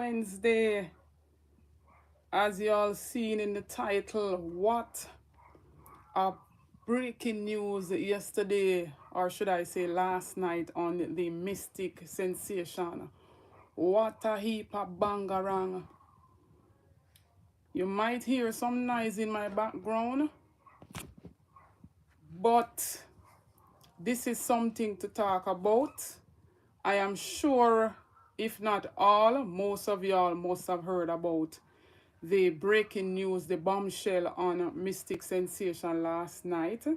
Wednesday. As you all seen in the title, what a breaking news yesterday, or should I say last night, on the Mystic sensation. What a heap of bangarang. You might hear some noise in my background, but this is something to talk about. I am sure, if not all, most of y'all must have heard about the breaking news, the bombshell on Mystic Sensation last night.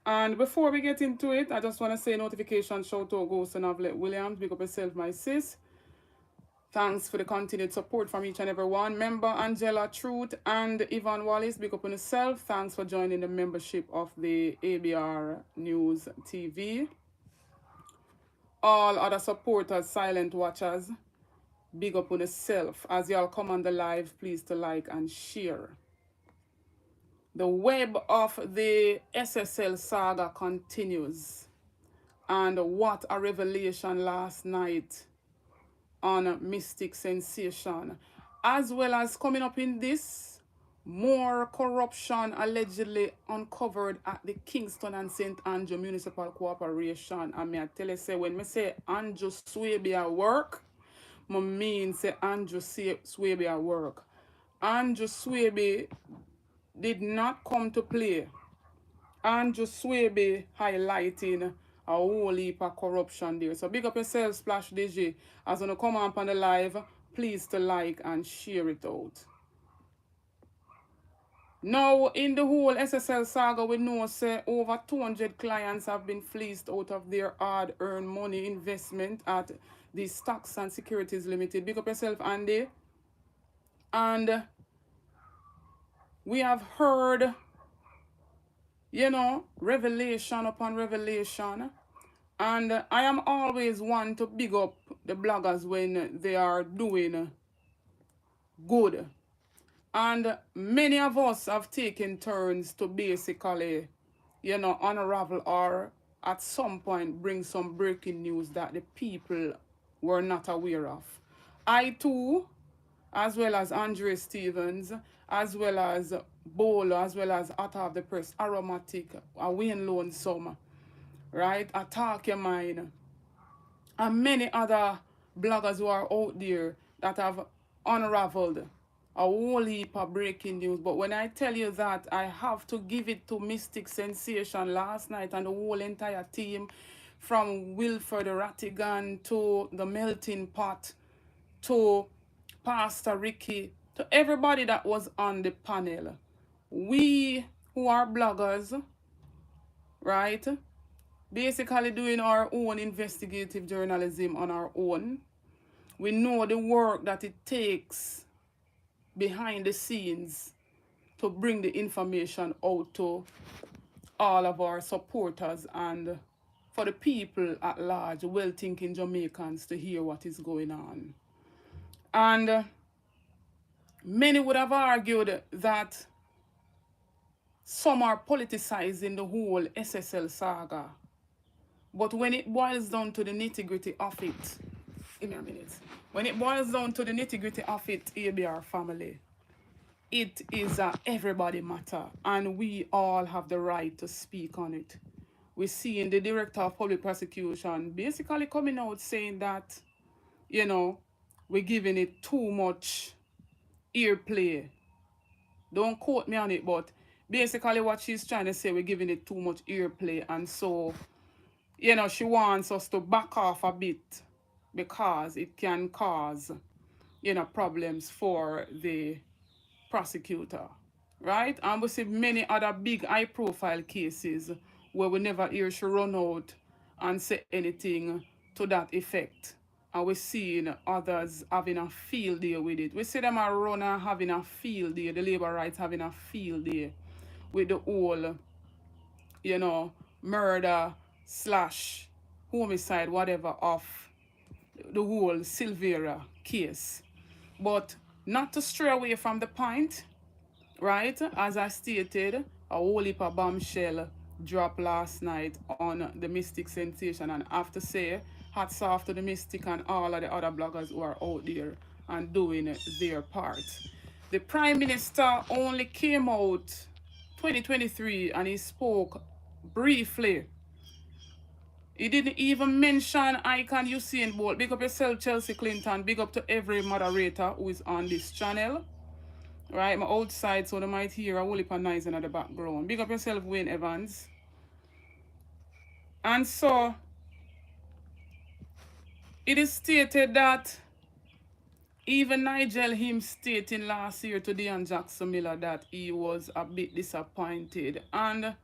And before we get into it, I just want to say notification shout out goes to Novlet Williams, big up yourself, my sis. Thanks for the continued support from each and every one. Member Angela Truth and Yvonne Wallace, big up on yourself. Thanks for joining the membership of the ABR News TV. All other supporters, silent watchers, big up on yourself. As y'all come on the live, please to like and share. The web of the SSL saga continues. And what a revelation last night on Mystic Sensation. As well as coming up in this, more corruption allegedly uncovered at the Kingston and St. Andrew Municipal Corporation. And me I tell you, say, when me say Andrew Swaby at work, I mean say Andrew Swaby at work. Andrew Swaby did not come to play. Andrew Swaby highlighting a whole heap of corruption there. So big up yourself, Splash DJ. As you come up on the live, please to like and share it out. Now, in the whole SSL saga, we know say over 200 clients have been fleeced out of their hard-earned money investment at the Stocks and Securities Limited. Big up yourself, Andy. And we have heard, you know, revelation upon revelation. And I am always one to big up the bloggers when they are doing good. And many of us have taken turns to basically, you know, unravel or at some point bring some breaking news that the people were not aware of. I too, as well as Andre Stevens, as well as Bolo, as well as Atta of the Press, Aromatic, Wayne Lonesome, right? Attack Your Mind, and many other bloggers who are out there that have unraveled a whole heap of breaking news. But when I tell you that, I have to give it to Mystic Sensation last night and the whole entire team, from Wilford Rattigan to the Melting Pot to Pastor Ricky, to everybody that was on the panel. We who are bloggers, right, basically doing our own investigative journalism on our own. We know the work that it takes behind the scenes to bring the information out to all of our supporters and for the people at large, well-thinking Jamaicans, to hear what is going on. And many would have argued that some are politicizing the whole SSL saga. But when it boils down to the nitty-gritty of it, give me a minute. When it boils down to the nitty-gritty of it, ABR family, it is a everybody matter, and we all have the right to speak on it. We're seeing the Director of Public Prosecution basically coming out saying that, you know, we're giving it too much earplay. Don't quote me on it, but basically what she's trying to say, we're giving it too much earplay, and so, you know, she wants us to back off a bit because it can cause, you know, problems for the prosecutor, right? And we see many other big high-profile cases where we never hear she run out and say anything to that effect. And we're seeing others having a field day with it. We see them a runner having a field day, the labor rights having a field day with the whole, you know, murder slash homicide, whatever, of the whole Silvera case. But not to stray away from the point, right? As I stated, a whole heap of bombshell dropped last night on the Mystic Sensation, and I have to say, hats off to the Mystic and all of the other bloggers who are out there and doing their part. The Prime Minister only came out 2023 and he spoke briefly. He didn't even mention Icon Usain Bolt. Big up yourself, Chelsea Clinton. Big up to every moderator who is on this channel. Right, I'm outside, so they might hear a whole heap of noise in the background. Big up yourself, Wayne Evans. And so, it is stated that even Nigel him stating last year to Deon Jackson Miller that he was a bit disappointed. And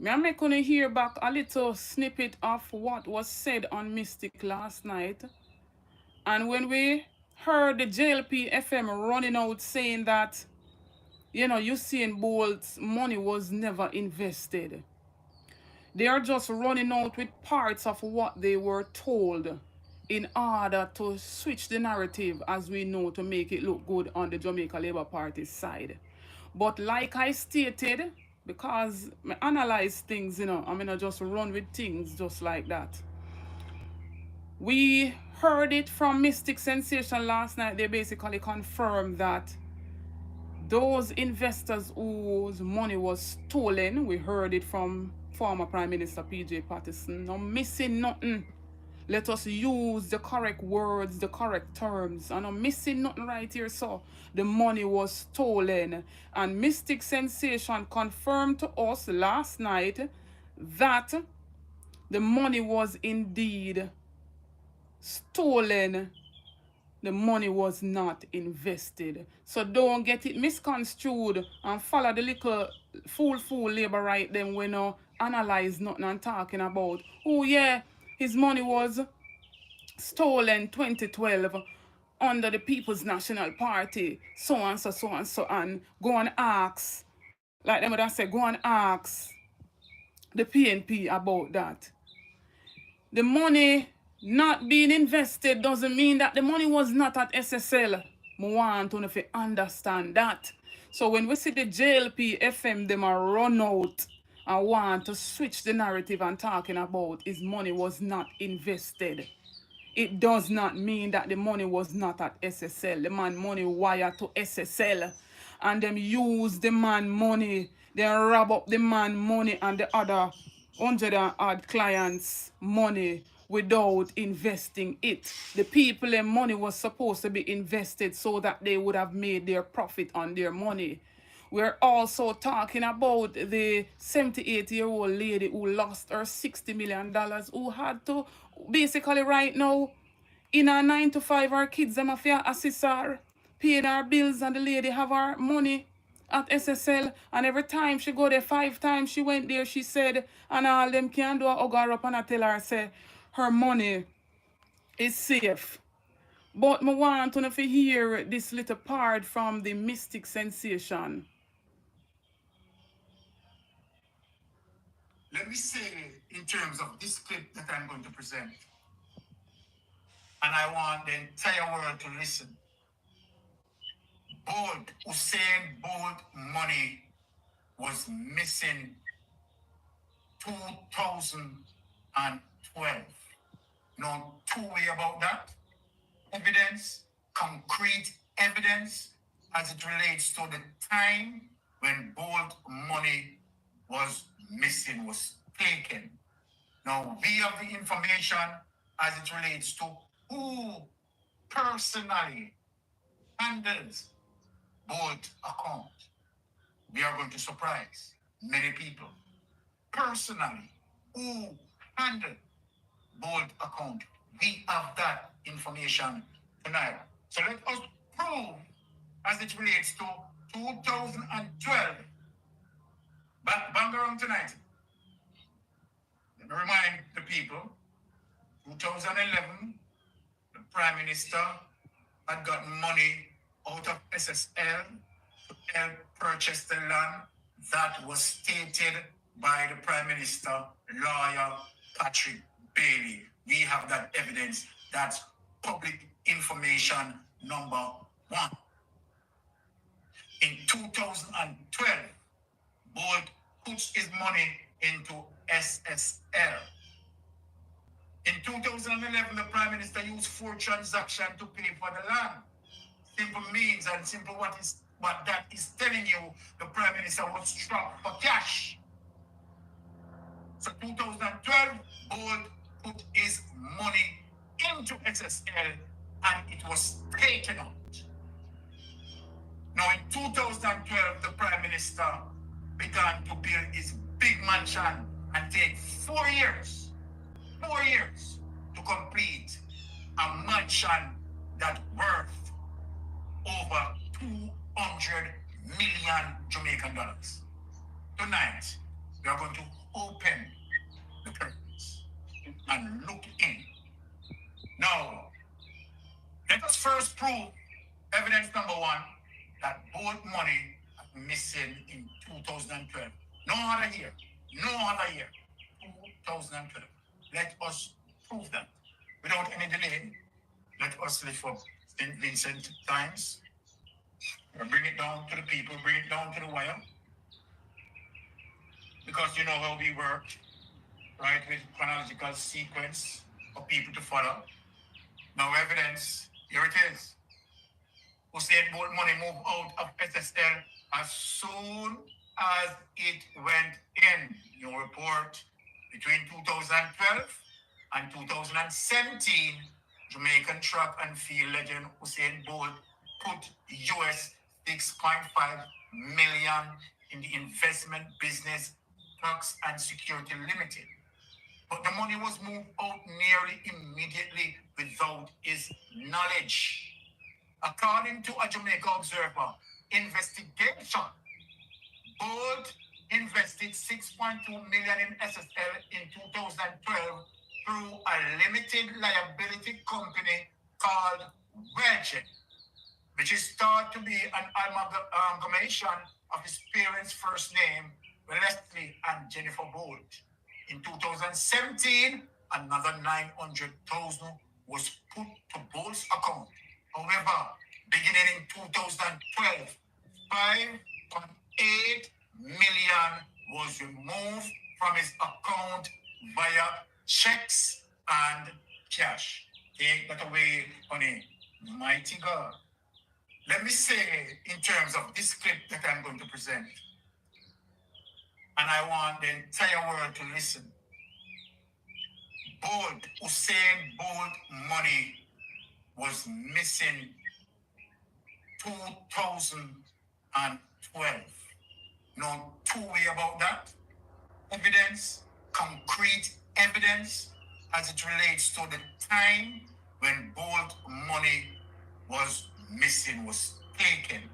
I'm going to hear back a little snippet of what was said on Mystic last night. And when we heard the JLP FM running out saying that, you know, Usain Bolt's money was never invested. They are just running out with parts of what they were told in order to switch the narrative, as we know, to make it look good on the Jamaica Labour Party's side. But like I stated, because I analyze things, you know, I'm going to just run with things just like that. We heard it from Mystic Sensation last night. They basically confirmed that those investors whose money was stolen, we heard it from former Prime Minister PJ Patterson, no missing nothing. Let us use the correct words, the correct terms. And I'm missing nothing right here. So the money was stolen. And Mystic Sensation confirmed to us last night that the money was indeed stolen. The money was not invested. So don't get it misconstrued and follow the little fool labor right then when you analyze nothing and talking about, oh yeah, his money was stolen 2012 under the People's National Party, so and so, so and so, and go and ask, like them would have said, go and ask the PNP about that. The money not being invested doesn't mean that the money was not at SSL. I want to understand that. So when we see the JLP FM, them are run out and want to switch the narrative and talking about his money was not invested, it does not mean that the money was not at SSL. The man money wired to SSL. And them use the man money. They rob up the man money and the other 100 and odd clients' money without investing it. The people and money was supposed to be invested so that they would have made their profit on their money. We're also talking about the 78-year-old lady who lost her $60 million, who had to basically right now, in her 9 to 5, her kids them have to assist her, paying her bills, and the lady have her money at SSL, and every time she go there, 5 times she went there, she said, and all them can do a hug her up and I tell her, say, her money is safe. But I want to hear this little part from the Mystic Sensation. Let me say, in terms of this clip that I'm going to present, and I want the entire world to listen. Usain Bolt money was missing 2012. No two-way about that. Evidence, concrete evidence, as it relates to the time when Bolt money was missing, was taken. Now, we have the information as it relates to who personally handles Bolt account. We are going to surprise many people. Personally, who handled Bolt account. We have that information tonight. So let us prove as it relates to 2012. Bang around tonight. Let me remind the people, 2011, the Prime Minister had gotten money out of SSL to help purchase the land that was stated by the Prime Minister, lawyer Patrick Bailey. We have that evidence. That's public information number 1. In 2012, Bolt puts his money into SSL. In 2011, the Prime Minister used 4 transactions to pay for the land. Simple means and simple what that is telling you, the Prime Minister was strapped for cash. So 2012, Bold put his money into SSL and it was taken out. Now in 2012, the Prime Minister began to build his big mansion and take 4 years to complete a mansion that worth over 200 million Jamaican dollars. Tonight, we are going to open the curtains and look in. Now, let us first prove evidence number 1 that both money are missing in 2012. No other year. 2012. Let us prove that. Without any delay, let us lift up St. Vincent Times. Bring it down to the people, bring it down to the wire. Because you know how we work, right, with chronological sequence for people to follow. Now evidence, here it is. Hussein Bolt money moved out of SSL as soon as it went in. Your report between 2012 and 2017, Jamaican track and field legend Hussein Bolt put US 6.5 million in the investment business Tax and Security Limited. But the money was moved out nearly immediately without his knowledge. According to a Jamaica Observer investigation, Bold invested 6.2 million in SSL in 2012 through a limited liability company called Alledged, which is thought to be an amalgamation of his parents' first name, Leslie and Jennifer Bold. In 2017, another 900,000 was put to Bold's account. However, beginning in 2012, 5.8 million was removed from his account via checks and cash. Take that away, honey. Mighty God. Let me say in terms of this clip that I'm going to present, and I want the entire world to listen. Bold, Hussein Bold money was missing 2012. No two way about that. Evidence, concrete evidence, as it relates to the time when Bold money was missing, was taken.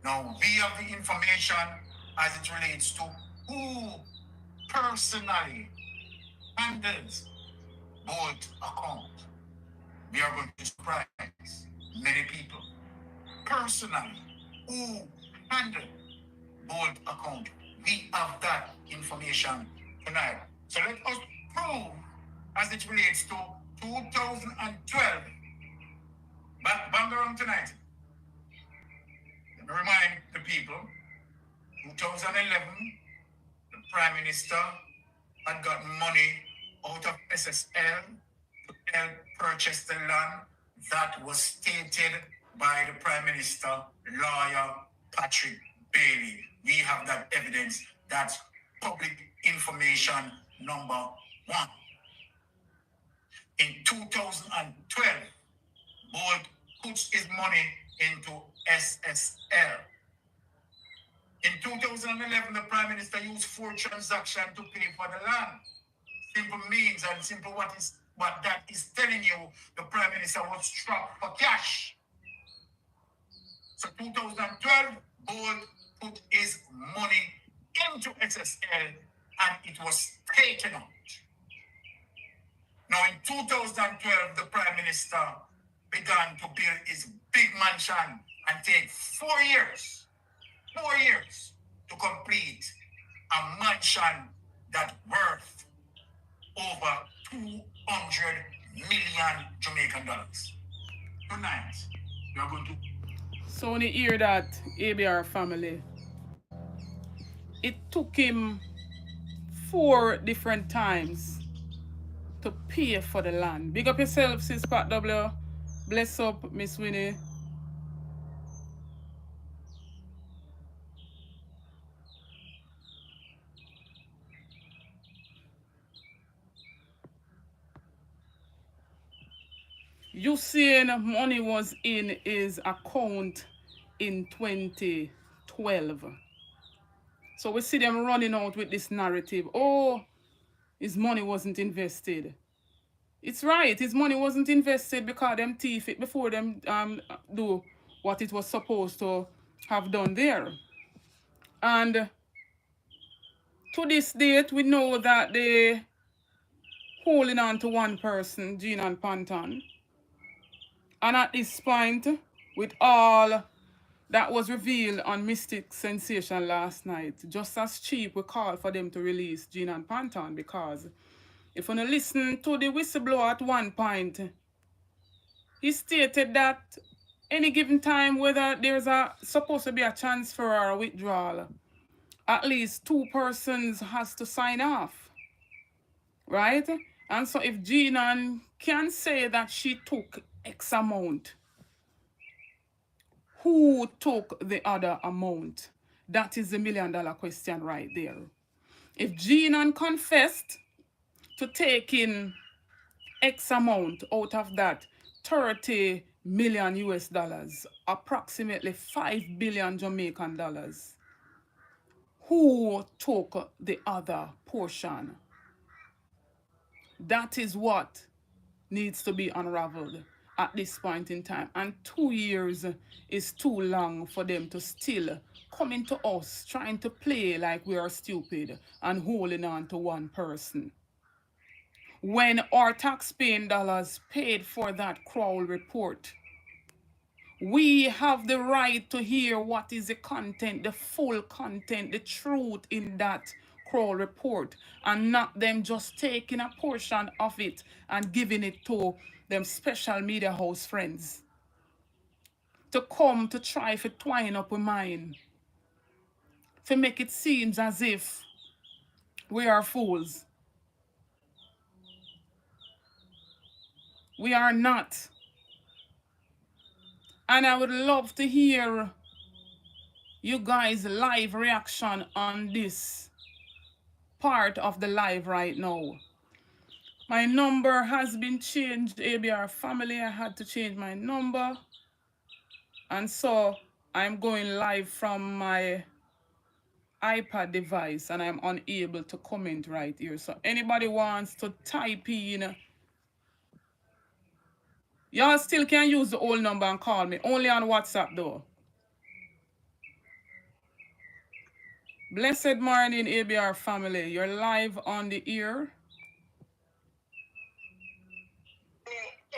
Now we have the information as it relates to who personally handles Bold account. We are going to surprise many people. Personally, who handled Bold account. We have that information tonight. So let us prove as it relates to 2012. Bang around tonight. Let me remind the people, 2011, the Prime Minister had got money out of SSL to help purchase the land that was stated by the Prime Minister, lawyer Patrick Bailey. We have that evidence. That's public information number 1. In 2012, Bold puts his money into SSL. In 2011, the Prime Minister used 4 transactions to pay for the land. Simple means and simple what that is telling you, the Prime Minister was strapped for cash. So 2012, Bold put his money into SSL and it was taken out. Now in 2012, the Prime Minister began to build his big mansion and take 4 years to complete a mansion that worth over 200 million Jamaican dollars. Tonight, we are going to... So when you hear that, ABR family, it took him 4 different times to pay for the land. Big up yourself, sis Pat W. Bless up, Miss Winnie. You saying money was in his account in 2012. So we see them running out with this narrative. Oh, his money wasn't invested. It's right, his money wasn't invested because them thief it before them do what it was supposed to have done there. And to this date, we know that they holding on to one person, Gene and Panton. And at this point, with all that was revealed on Mystic Sensation last night, just as cheap, we called for them to release Gene and Panton, because if you listen to the whistleblower at one point, he stated that any given time, whether there's supposed to be a transfer or a withdrawal, at least two persons has to sign off, right? And so if Gina can say that she took X amount, who took the other amount? That is the $1 million question right there. If Gina confessed to taking X amount out of that 30 million US dollars, approximately 5 billion Jamaican dollars, who took the other portion? That is what needs to be unraveled at this point in time. And 2 years is too long for them to still coming to us trying to play like we are stupid and holding on to one person, when our taxpaying dollars paid for that Crowell report. We have the right to hear what is the content, the full content, the truth in that Crowell report, and not them just taking a portion of it and giving it to them special media house friends to come to try to twine up with mine, to make it seem as if we are fools. We are not. And I would love to hear you guys' live reaction on this part of the live right now. My number has been changed, ABR family. I had to change my number. And so I'm going live from my iPad device and I'm unable to comment right here. So anybody wants to type in, y'all still can use the old number and call me, only on WhatsApp though. Blessed morning, ABR family. You're live on the air.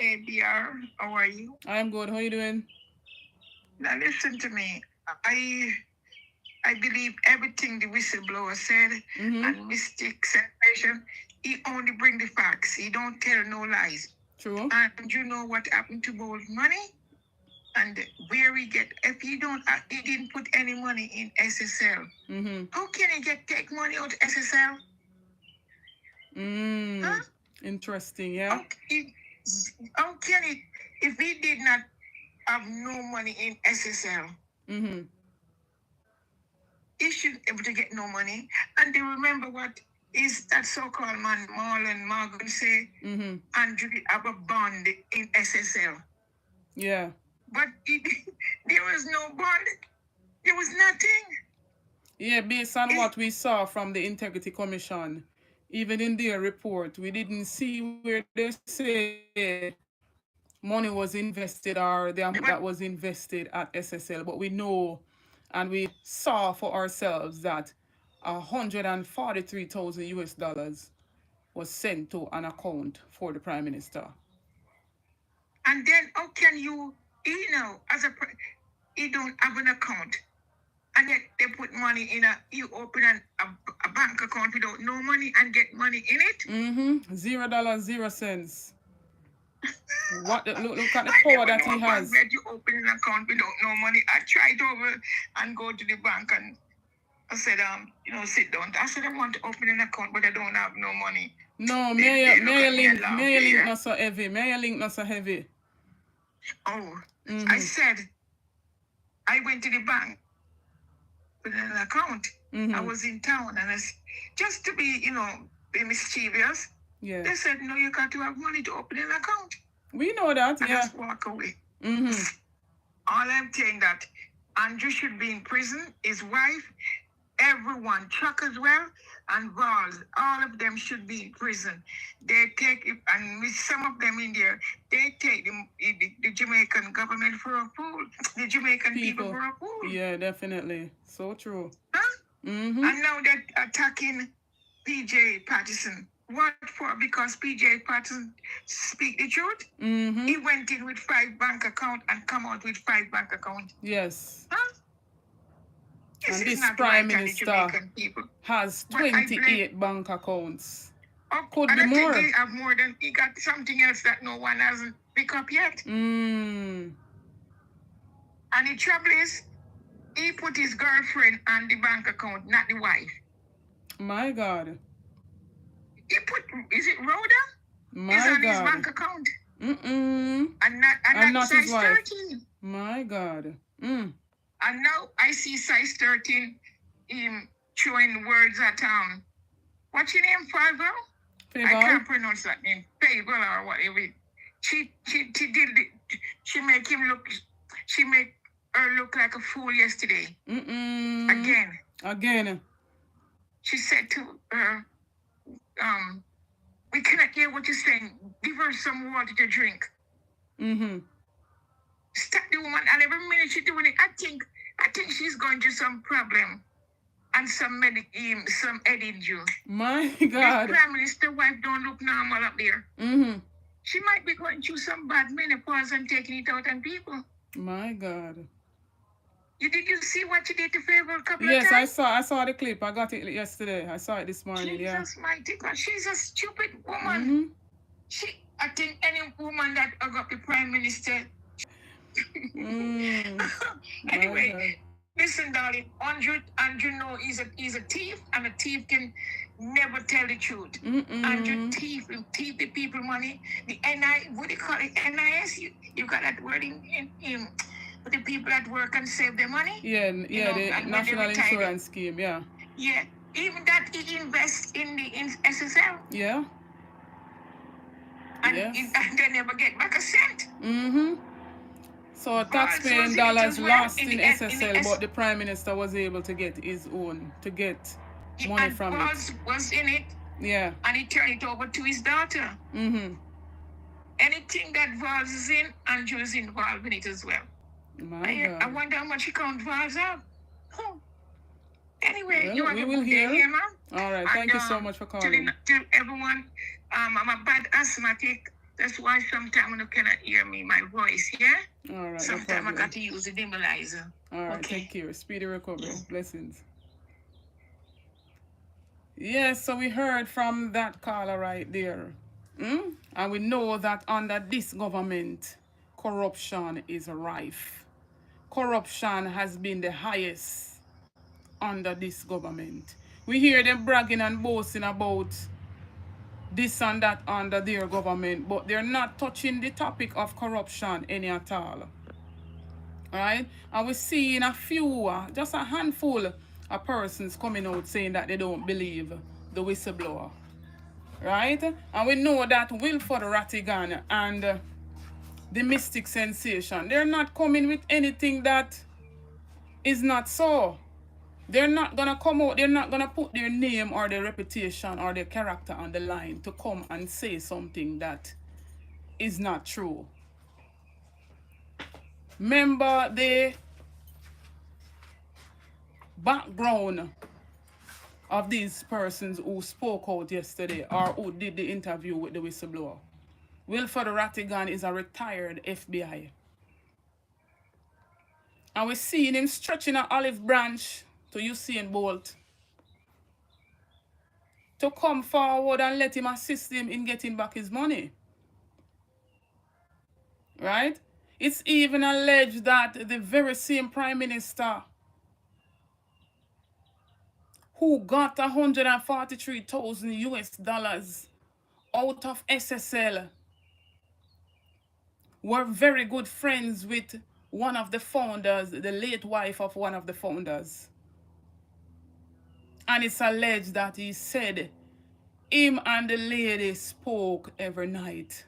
ABR, how are you? I'm good. How are you doing? Now listen to me. I believe everything the whistleblower said and Mystic Sensation. He only bring the facts. He don't tell no lies. True. And you know what happened to Bold money? And where we get, if he didn't put any money in SSL, how can he take money out of SSL? Huh? Interesting, yeah. How can it, if he did not have no money in SSL, he shouldn't be able to get no money. And they remember what is that so-called man, Marlon Morgan say, Andrew have a bond in SSL. Yeah. But there was no bond. There was nothing. Yeah, based on what we saw from the Integrity Commission, even in their report, we didn't see where they say money was invested or the amount that was invested at SSL. But we know and we saw for ourselves that 143,000 US dollars was sent to an account for the Prime Minister. And then how can you as you don't have an account, and yet they put money in you open a bank account without no money and get money in it? $0, 0 cents. What? Look at the power that he has. You open an account without no money. I tried over and go to the bank I said, sit down. I said, I want to open an account, but I don't have no money. No, may your link not so heavy. May your link not so heavy. Oh, I said, I went to the bank with an account. I was in town, and just to be, be mischievous. Yeah. They said, no, you got to have money to open an account. We know that, and just walk away. All I'm saying that Andrew should be in prison, his wife, everyone, Chuck as well, and Vols, all of them should be in prison. They take it, and with some of them in there, they take the Jamaican government for a fool, the Jamaican people for a fool. Yeah, definitely. So true. Huh? And now they're attacking PJ Patterson. What for? Because PJ Patterson speak the truth. He went in with 5 bank accounts and come out with 5 bank accounts. Yes. Huh? And this Prime Minister has 28 bank accounts. Could be more. They have more than he got something else that no one hasn't picked up yet. And the trouble is, he put his girlfriend on the bank account, not the wife. My God. He put, is it Rhoda? My Is on God. his bank account. And not his size wife. 13. My God. And now I see size 13 him throwing words at what's your name, Favor? I can't pronounce that name. Favor or whatever. She did it. She make her look like a fool yesterday. Again. She said to her, we cannot hear what you're saying. Give her some water to drink. Stop the woman, and every minute she's doing it, I think she's going through some problem and some head injury. My God. This Prime Minister wife don't look normal up there. She might be going through some bad menopause and taking it out on people. My God. Did you see what she did to Favor a couple of times? Yes, I saw the clip. I got it yesterday. I saw it this morning. Jesus mighty God. She's a stupid woman. I think any woman that got the Prime Minister. Anyway, listen, darling. Andrew know he's a thief, and a thief can never tell the truth. Andrew thief the people money. The what do you call it? NIS. You got that word in for the people that work and save their money. The National Insurance Scheme. Yeah, even that he invests in SSL. And they never get back a cent. So taxpaying dollars lost in SSL, but the Prime Minister was able to get his own, to get money from it. Was in it. Yeah. And he turned it over to his daughter. Anything that Vols is in, Andrew is involved in it as well. I wonder how much he count Vols out. Anyway, you have a good day here, man. All right, thank you so much for calling. To everyone, I'm a bad asthmatic. That's why sometimes you cannot hear me, my voice, yeah? All right, sometimes I got to use a nebulizer. All right, take care. Speedy recovery. Blessings. Yes, so we heard from that caller right there. And we know that under this government, corruption is rife. Corruption has been the highest under this government. We hear them bragging and boasting about this and that under their government, but they're not touching the topic of corruption any at all. Right? And we're seeing a few, just a handful of persons coming out saying that they don't believe the whistleblower. Right? And we know that Wilford Rattigan and the Mystic Sensation, they're not coming with anything that is not so. They're not going to come out, they're not going to put their name or their reputation or their character on the line to come and say something that is not true. Remember the background of these persons who spoke out yesterday or who did the interview with the whistleblower. Wilford Rattigan is a retired FBI. And we're seeing him stretching an olive branch to Usain Bolt to come forward and let him assist him in getting back his money. Right? It's even alleged that the very same Prime Minister who got 143,000 US dollars out of SSL were very good friends with one of the founders, the late wife of one of the founders. And it's alleged that he said him and the lady spoke every night.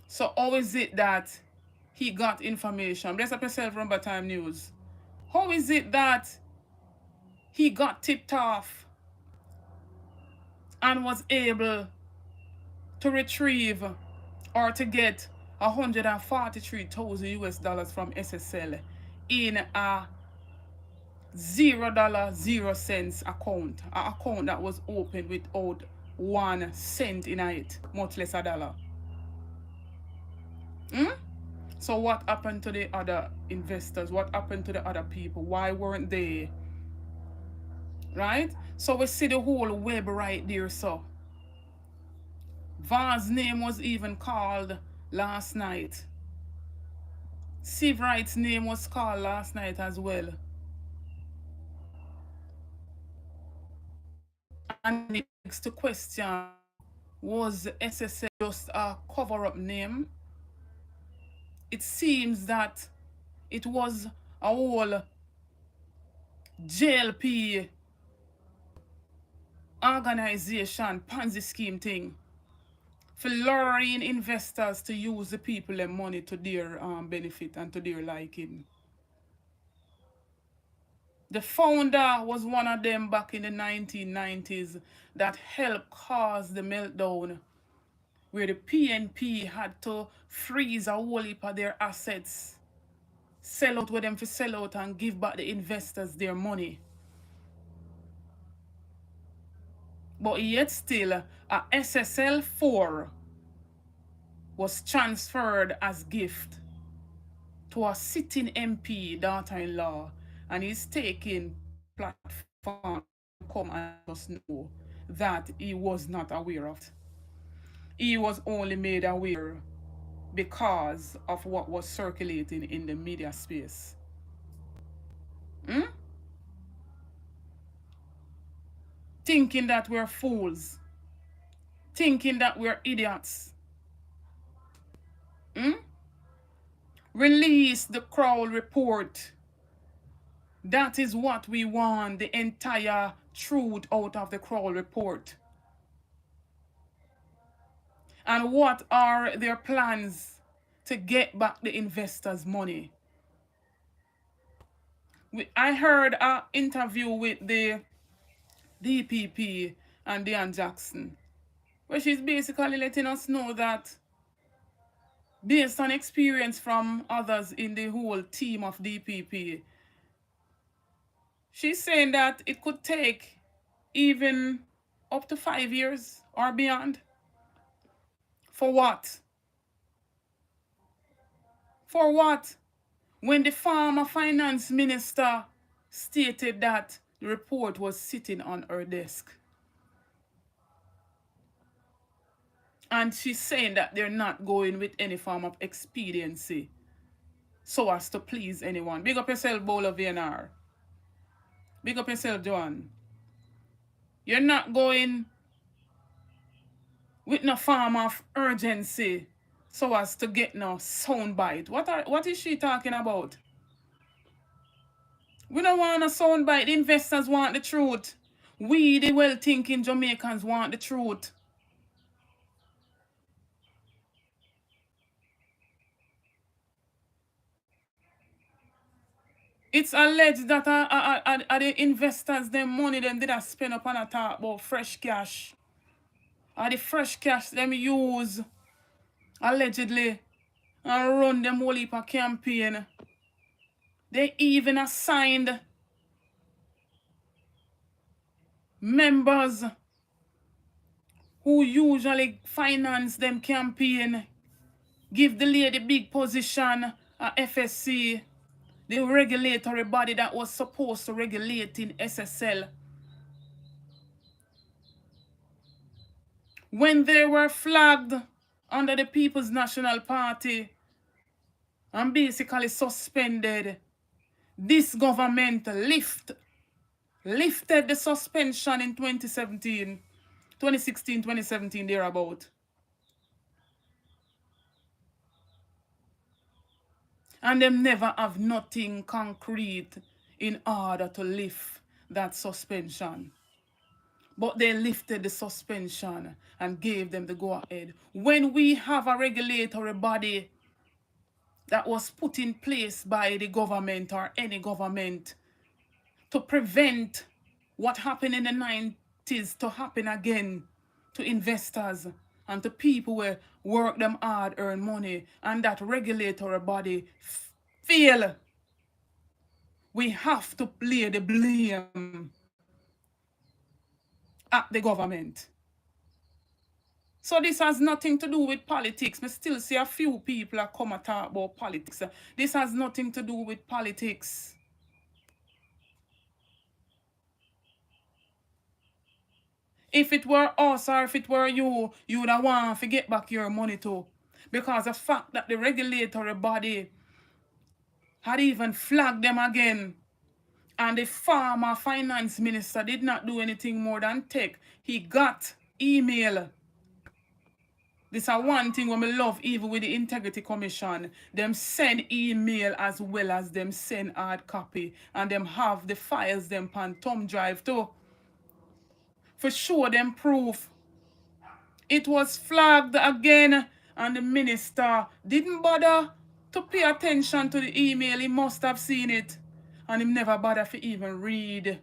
So how is it that he got information? Bless up yourself, Rumba Time News. How is it that he got tipped off and was able to retrieve or to get 143,000 US dollars from SSL in a $0.00 account, an account that was opened without 1 cent in it, much less a dollar? So what happened to the other investors? What happened to the other people? Why weren't they? Right? So we see the whole web right there. So Va's name was even called last night. Steve Wright's name was called last night as well. And it begs to question, was SSL just a cover-up name? It seems that it was a whole JLP organization, Ponzi scheme thing, for luring investors to use the people and money to their benefit and to their liking. The founder was one of them back in the 1990s that helped cause the meltdown, where the PNP had to freeze a whole heap of their assets, sell out with them for sell out and give back the investors their money. But yet still, a SSL 4 was transferred as gift to a sitting MP daughter-in-law, and he's taking platform to come and just know that he was not aware of it. He was only made aware because of what was circulating in the media space. Thinking that we're fools. Thinking that we're idiots. Release the Crowd report. That is what we want, the entire truth out of the Crowd report. And what are their plans to get back the investors' money? I heard an interview with the DPP and Diane Jackson, where she's basically letting us know that based on experience from others in the whole team of DPP, she's saying that it could take even up to 5 years or beyond. For what? For what? When the former finance minister stated that the report was sitting on her desk. And she's saying that they're not going with any form of expediency so as to please anyone. Big up yourself, Bowl of VNR. Big up yourself, Joan. You're not going with no form of urgency so as to get no soundbite. What is she talking about? We don't want a soundbite. The investors want the truth. We, the well-thinking Jamaicans, want the truth. It's alleged that the investors, them money them did spend up on a talk about fresh cash. Or the fresh cash them use allegedly and run them whole heap of campaign. They even assigned members who usually finance them campaign, give the lady big position at FSC, the regulatory body that was supposed to regulate in SSL. When they were flagged under the People's National Party and basically suspended, This government lifted the suspension in 2017, 2016, 2017, thereabout. And them never have nothing concrete in order to lift that suspension. But they lifted the suspension and gave them the go-ahead. When we have a regulatory body that was put in place by the government or any government to prevent what happened in the 90s to happen again to investors and to people who work them hard, earn money, and that regulatory body fail, we have to lay the blame at the government. So this has nothing to do with politics. I still see a few people that come and talk about politics. This has nothing to do with politics. If it were us or if it were you, you would have want to get back your money too. Because the fact that the regulatory body had even flagged them again, and the former finance minister did not do anything more than take. He got email. This is one thing when we love even with the Integrity Commission. Them send email as well as them send hard copy. And them have the files them on thumb drive too. For sure them proof. It was flagged again and the minister didn't bother to pay attention to the email. He must have seen it. And he never bothered to even read.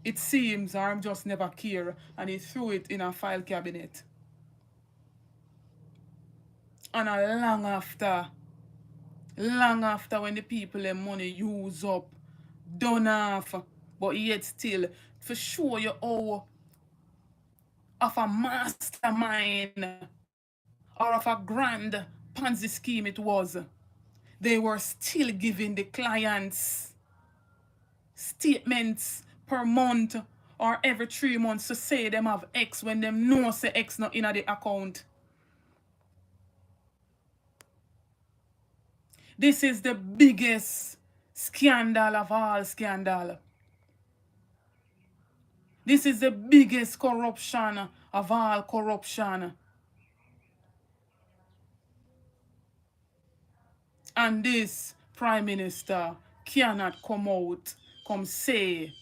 It seems, or I'm just never care. And he threw it in a file cabinet. And long after when the people their money use up, done off, but yet still, for sure you owe of a mastermind or of a grand Ponzi scheme it was. They were still giving the clients statements per month or every 3 months to say them have X when them know say X not in the account. This is the biggest scandal of all scandal. This is the biggest corruption of all corruption. And this Prime Minister cannot come say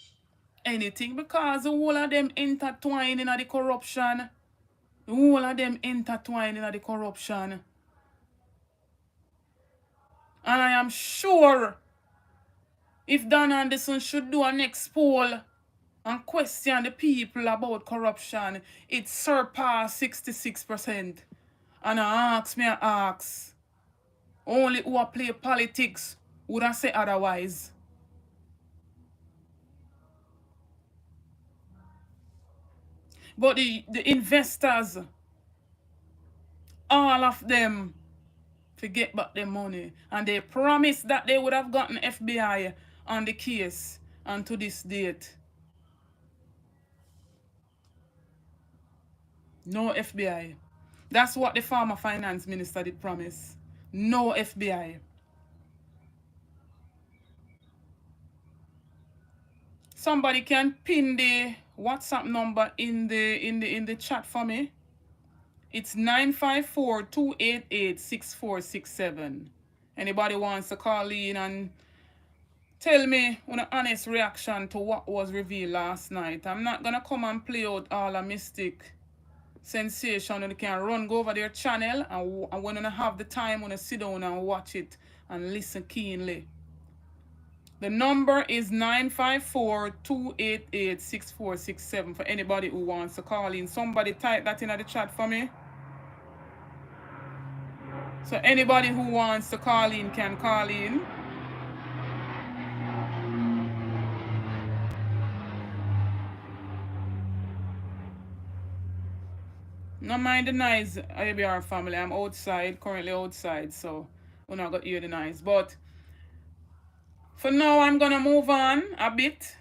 anything because the whole of them intertwined in the corruption. The whole of them intertwined in the corruption. And I am sure if Don Anderson should do a next poll and question the people about corruption, it surpassed 66%. And I ask, only who play politics would have said otherwise. But the investors, all of them, to get back their money. And they promised that they would have gotten FBI on the case. And to this date, no FBI. That's what the former finance minister did promise. No FBI. Somebody can pin the WhatsApp number in the chat for me. It's 954-288-6467. Anybody wants to call in and tell me an honest reaction to what was revealed last night. I'm not gonna come and play out all a mystic sensation. You can run go over their channel and when you have the time, when you sit down and watch it and listen keenly. The number is 954-288-6467 for anybody who wants to call in. Somebody type that in the chat for me. So anybody who wants to call in can call in. No mind the noise, ABR family. I'm outside, currently outside, so we're not gonna hear the noise. But for now, I'm gonna move on a bit.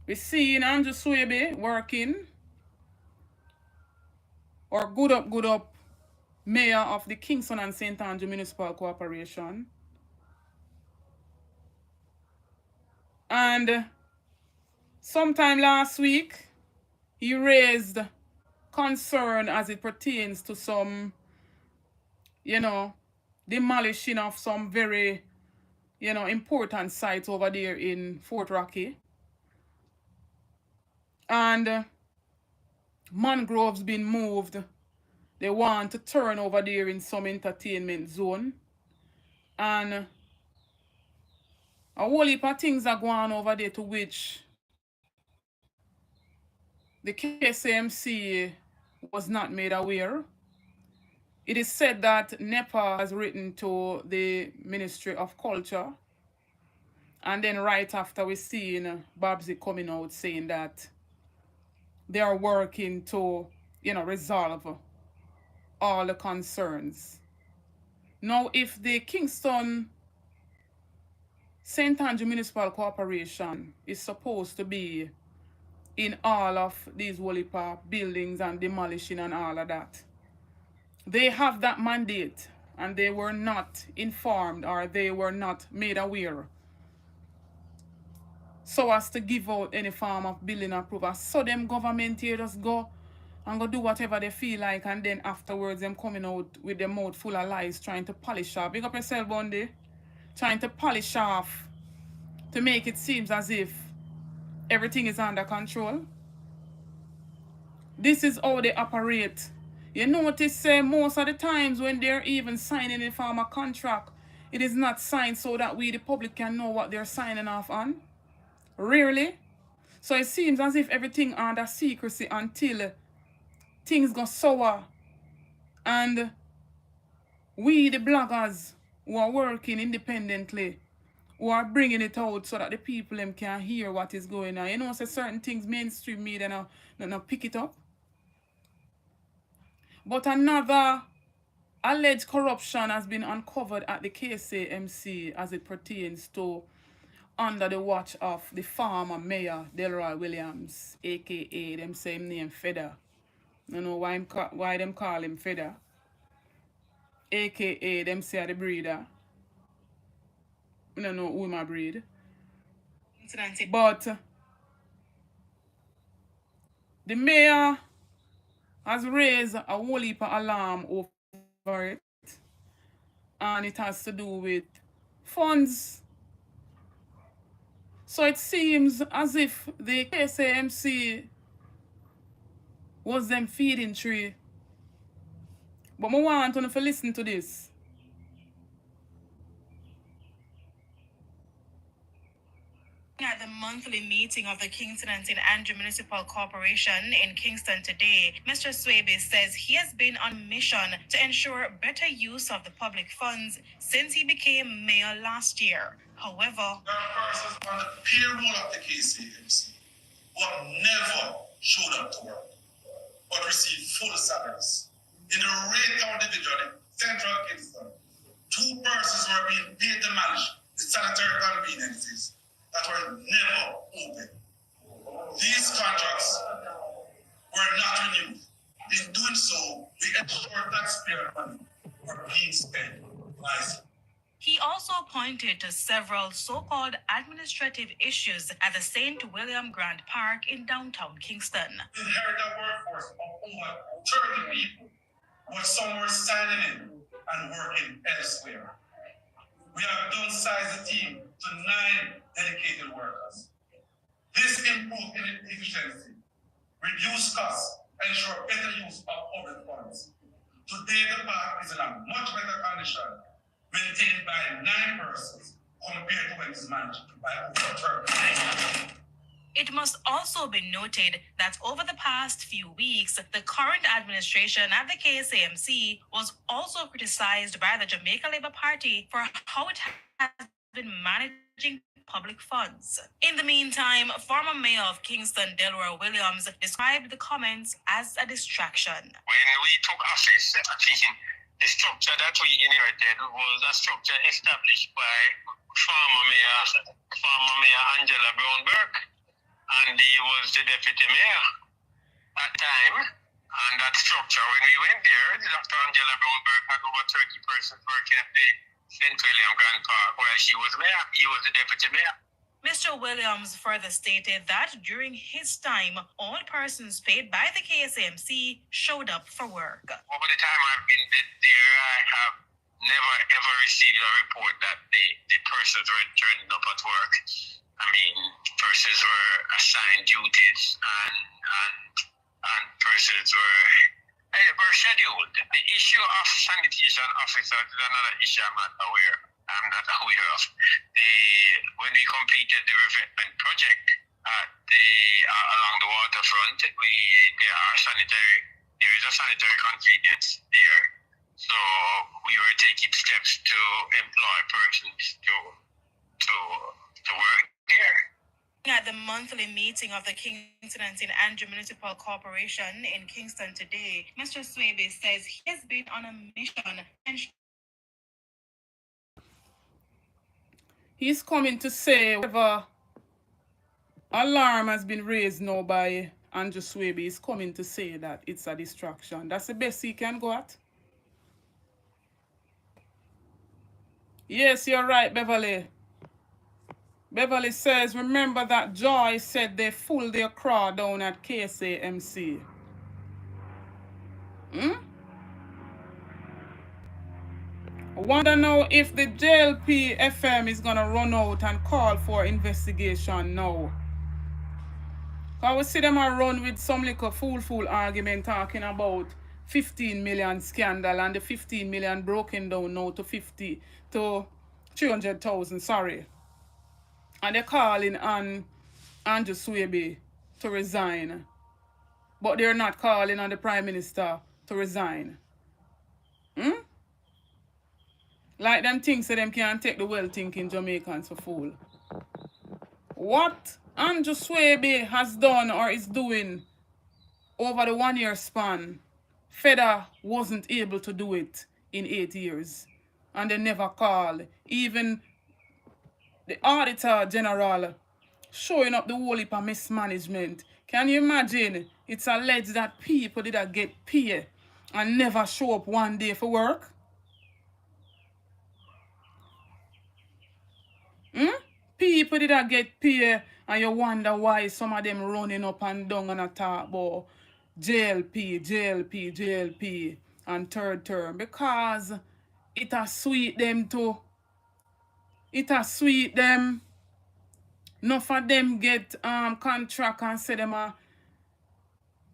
We're seeing Andrew Swebe working, or good up, mayor of the Kingston and St. Andrew Municipal Corporation. And sometime last week, he raised concern as it pertains to some, demolishing of some very, important sites over there in Fort Rocky. And mangroves been moved. They want to turn over there in some entertainment zone. And a whole heap of things are going on over there to which the KSAMC was not made aware. It is said that NEPA has written to the Ministry of Culture, and then right after we seen Babsy coming out saying that they are working to, resolve all the concerns. Now, if the Kingston St. Andrew Municipal Corporation is supposed to be in all of these Wolipa buildings and demolishing and all of that, they have that mandate and they were not informed or they were not made aware so as to give out any form of building approval. So them government here just go and go do whatever they feel like, and then afterwards them coming out with their mouth full of lies trying to polish off. Big up yourself, Bundy. Trying to polish off to make it seem as if everything is under control. This is how they operate. You notice most of the times when they're even signing a form of contract, it is not signed so that we, the public, can know what they're signing off on. Rarely. So it seems as if everything under secrecy until things go sour. And we, the bloggers who are working independently, who are bringing it out so that the people them can hear what is going on. You know, so certain things mainstream media no pick it up. But another alleged corruption has been uncovered at the KSAMC as it pertains to under the watch of the former mayor, Daryl Williams, a.k.a. them same name, Feder. You know why them call him Feder? A.k.a. them say the breeder. I don't know who my breed. But the mayor has raised a whole heap of alarm over it. And it has to do with funds. So it seems as if the KSAMC was them feeding tree. But I want you to listen to this. At the monthly meeting of the Kingston and St. Andrew Municipal Corporation in Kingston today, Mr. Swaby says he has been on a mission to ensure better use of the public funds since he became mayor last year. However, there are persons on the payroll of the KSAMC who have never showed up to work but received full salaries. In the Raytown division in central Kingston, 2 persons were being paid to manage the sanitary conveniences that were never open. These contracts were not renewed. In doing so, we ensure taxpayer money were being spent wisely. He also pointed to several so-called administrative issues at the St. William Grant Park in downtown Kingston. We inherited a workforce of over 30 people, but some were signing in and working elsewhere. We have downsized the team to 9 dedicated workers. This improved efficiency, reduced costs, and ensure better use of public funds. Today, the park is in a much better condition, maintained by 9 persons, compared to when it was managed by over 30. It must also be noted that over the past few weeks, the current administration at the KSAMC was also criticized by the Jamaica Labour Party for how it has been managing public funds. In the meantime, former mayor of Kingston, Daryl Williams, described the comments as a distraction. When we took office, the structure that we inherited was a structure established by former mayor Angela Brown-Burke. And he was the deputy mayor at the time. And that structure, when we went there, Dr. Angela Brown-Burke had over 30 persons working at the St. William Grant Park while she was mayor. He was the deputy mayor. Mr. Williams further stated that during his time, all persons paid by the KSAMC showed up for work. Over the time I've been there, I have never ever received a report that the persons were turning up at work. I mean, persons were assigned duties and persons were scheduled. The issue of sanitation officers is another issue I'm not aware of. When we completed the revetment project along the waterfront, there is a sanitary convenience there. So we were taking steps to employ persons to work there. At the monthly meeting of the Kingston and St. Andrew Municipal Corporation in Kingston today, Mr. Swaby says he has been on a mission. He's coming to say whatever alarm has been raised now by Andrew Swaby. He's coming to say that it's a distraction. That's the best he can go at. Yes, you're right, Beverly. Beverly says, remember that Joy said they fooled their crowd down at KSAMC. I wonder now if the JLP FM is going to run out and call for investigation now. Because we see them run with some little fool argument talking about 15 million scandal and the 15 million broken down now to 300,000, sorry. And they're calling on Andrew Swaby to resign. But they're not calling on the Prime Minister to resign. Like them think so them can't take the well-thinking Jamaicans for fool. What Andrew Swaby has done or is doing over the 1 year span, FEDA wasn't able to do it in 8 years. And they never called. Even the Auditor General showing up the whole heap of mismanagement. Can you imagine? It's alleged that people did not get paid and never show up one day for work. People did not get paid and you wonder why some of them running up and down and talk about JLP, and third term. Because it has sweet them too. It has sweet them. Enough of them get contract and say them a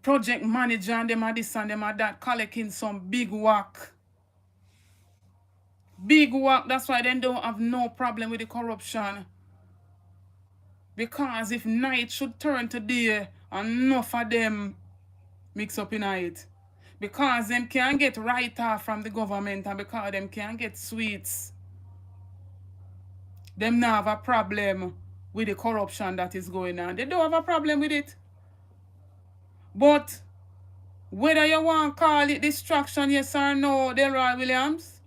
project manager and them a this and them a that, collecting some big work. Big work, that's why they don't have no problem with the corruption. Because if night should turn to day, enough of them mix up in it. Because them can get write-off from the government and because them can get sweets. Them not have a problem with the corruption that is going on. They don't have a problem with it. But whether you want to call it distraction, yes or no, Daryl Williams,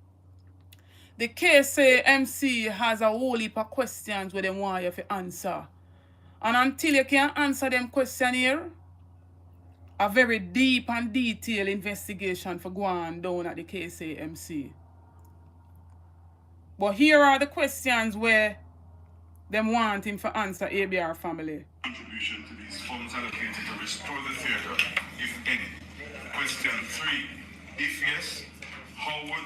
the KSAMC has a whole heap of questions where they want you to answer. And until you can answer them questions here, a very deep and detailed investigation for going down at the KSAMC. But here are the questions where them want him to answer ABR family. Contribution to these funds allocated to restore the theatre, if any. Question 3. If yes, how were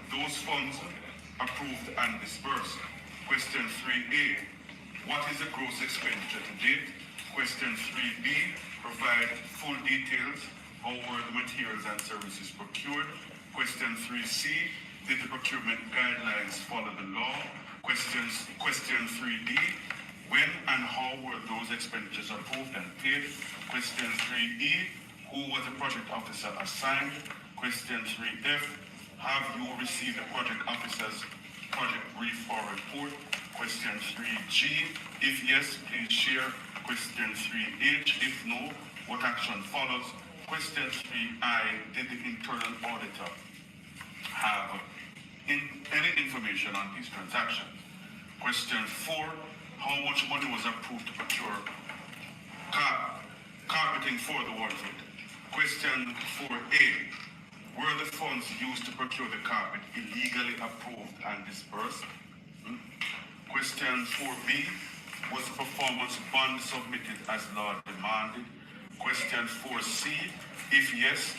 those funds approved and dispersed? Question 3A. What is the gross expenditure to date? Question 3B. Provide full details. How were the materials and services procured? Question 3C. Did the procurement guidelines follow the law? Question 3D. When and how were those expenditures approved and paid? Question 3E. Who was the project officer assigned? Question 3F. Have you received the project officer's project brief or report? Question 3G. If yes, please share. Question 3H. If no, what action follows? Question 3I. Did the internal auditor have any information on these transactions? Question 4. How much money was approved to procure carpeting for the waterfront? Question 4A. Were the funds used to procure the carpet illegally approved and dispersed? Question 4B. Was the performance bond submitted as law demanded? Question 4C, if yes,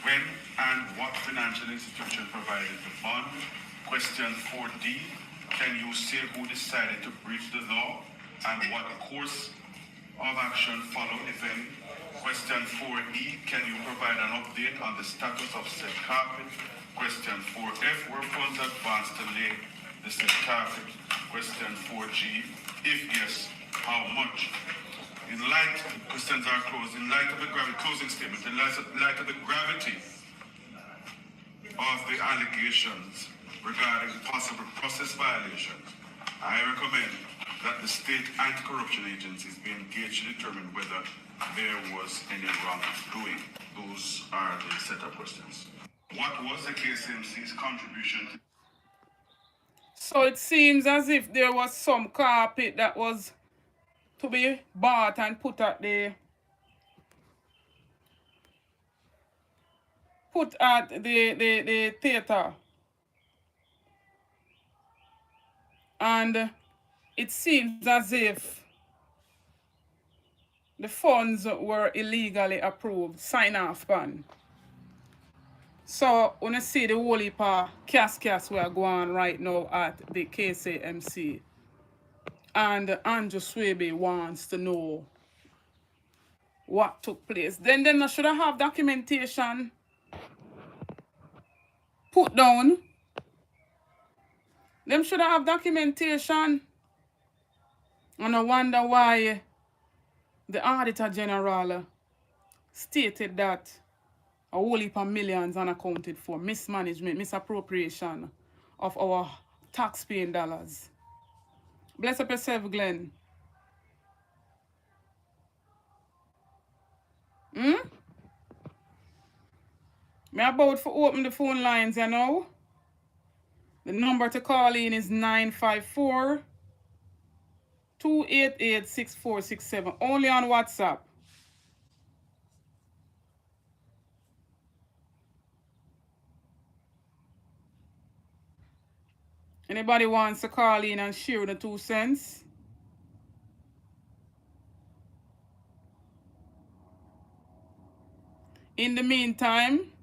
when and what financial institution provided the bond? Question 4D, can you say who decided to breach the law and what course of action followed, if any? Question 4E, can you provide an update on the status of said carpet? Question 4F, were funds advanced to lay the said carpet? Question 4G, if yes, how much? In light, questions are closed. In light of the closing statement, in light of the gravity of the allegations regarding possible process violations, I recommend that the state anti-corruption agencies be engaged to determine whether there was any wrongdoing. Those are the setup questions. What was the KSAMC's contribution to? So it seems as if there was some carpet that was to be bought and put at the theater. And it seems as if the funds were illegally approved, sign off ban. So when I see the whole heap of cas we are going right now at the KSAMC, and Andrew Swaby wants to know what took place. Then I should have documentation put down. Them should have documentation. And I wonder why the Auditor General stated that a whole heap of millions unaccounted for, mismanagement, misappropriation of our tax-paying dollars. Bless up yourself, Glenn. Me about to open the phone lines, you know. The number to call in is 954-288-6467. Only on WhatsApp. Anybody wants to call in and share the 2 cents? In the meantime,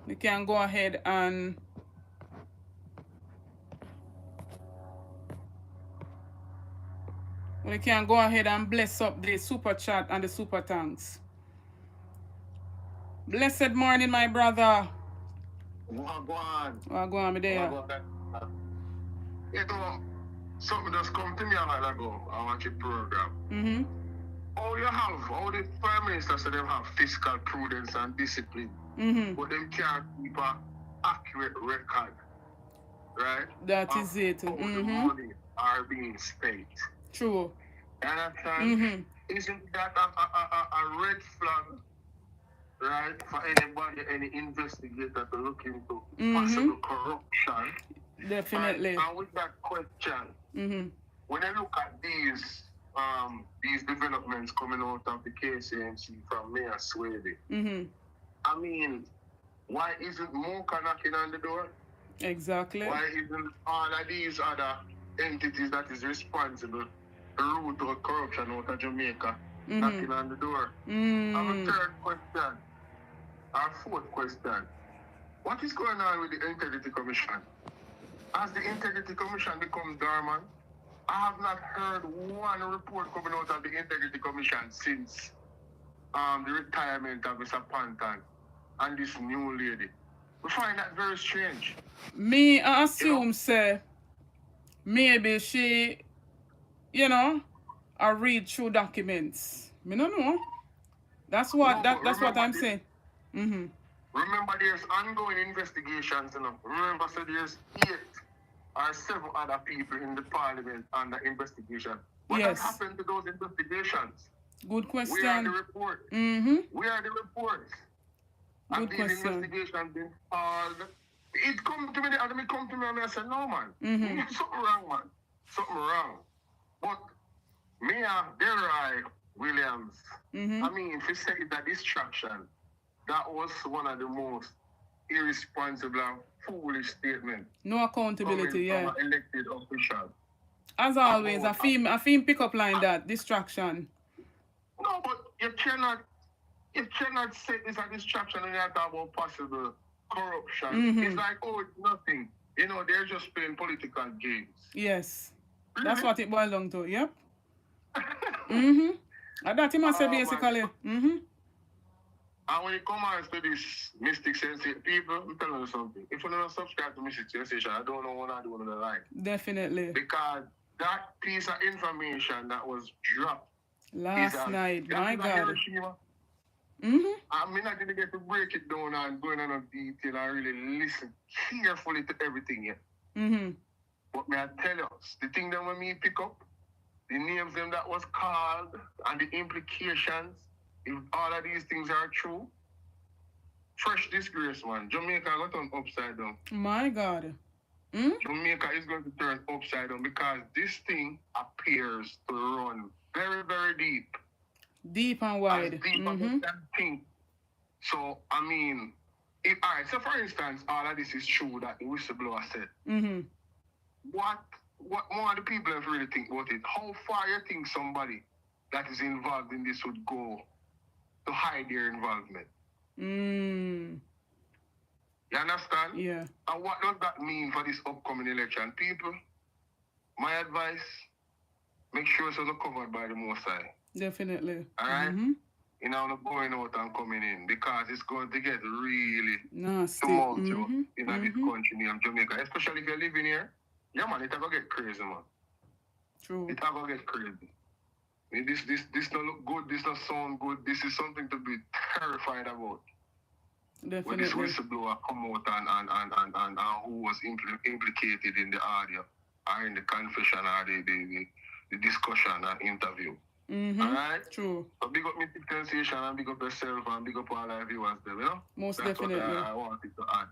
we can go ahead and bless up the super chat and the super thanks. Blessed morning, my brother. Wagwan, me there. You know, something just come to me a while ago. I watch a program. All the prime minister said they have fiscal prudence and discipline, but them can't keep an accurate record, right? That is it. How the money are being spent. True. You understand? Isn't that a red flag, right, for anybody, any investigator to look into possible corruption? Definitely. And with that question, when I look at these developments coming out of the KSAMC from Mayor Swaby, I mean, why isn't Mocha knocking on the door? Exactly. Why isn't all of these other entities that is responsible for root of corruption out of Jamaica knocking on the door? And a third question, our fourth question, what is going on with the Integrity Commission? Has the Integrity Commission become dormant? I have not heard one report coming out of the Integrity Commission since the retirement of Mr. Panton and this new lady. We find that very strange. Me, I assume, say, maybe she, I read through documents. Me don't know. That's what I'm saying. Remember, there's ongoing investigations, Remember, so there's 8 or 7 other people in the parliament under investigation. What has happened to those investigations? Good question. Where are the reports? Where are the reports? Good question. These investigations been filed. It come to me, and I said, no, man. Something wrong, man. Something wrong. But Mayor Daryl Williams, I mean, if you say it's a distraction, that was one of the most irresponsible and foolish statements. No accountability, from an elected official. As always, a theme pick up line that distraction. No, but you cannot set this a distraction when you talk about possible corruption. It's like, oh, it's nothing. You know, they're just playing political games. Yes. That's what it boils down to, yep. And that he must say basically. And when you come on to this Mystic Sensation, people, I'm telling you something. If you don't subscribe to Mystic Sensation, I don't know what I'm doing on the line. Definitely. Because that piece of information that was dropped last night, my God. I mean, I didn't get to break it down and go into detail and really listen carefully to everything yet. But may I tell you, the thing that when me pick up, the names them that was called and the implications, if all of these things are true, fresh disgrace, man. Jamaica got on upside down. My God. Jamaica is going to turn upside down because this thing appears to run very, very deep. Deep and wide. As deep as you can think. So, I mean, alright, so for instance, all of this is true that the whistleblower said. What more do people have really think about it? How far you think somebody that is involved in this would go to hide their involvement? You understand? Yeah. And what does that mean for this upcoming election? People, my advice, make sure it's also covered by the Most High. Definitely. Alright? You know, not going out and coming in because it's going to get really nasty tumultuous in this country named Jamaica. Especially if you're living here. Yeah, man, it's going to get crazy, man. True. It's going to get crazy. I mean, this don't look good, this don't sound good. This is something to be terrified about. Definitely. When this whistleblower come out and who was implicated in the audio or in the confession or the discussion and interview. Alright? True. So big up Mystic Sensation and big up yourself and big up all our viewers there, you know? Most That's definitely. What I wanted to add.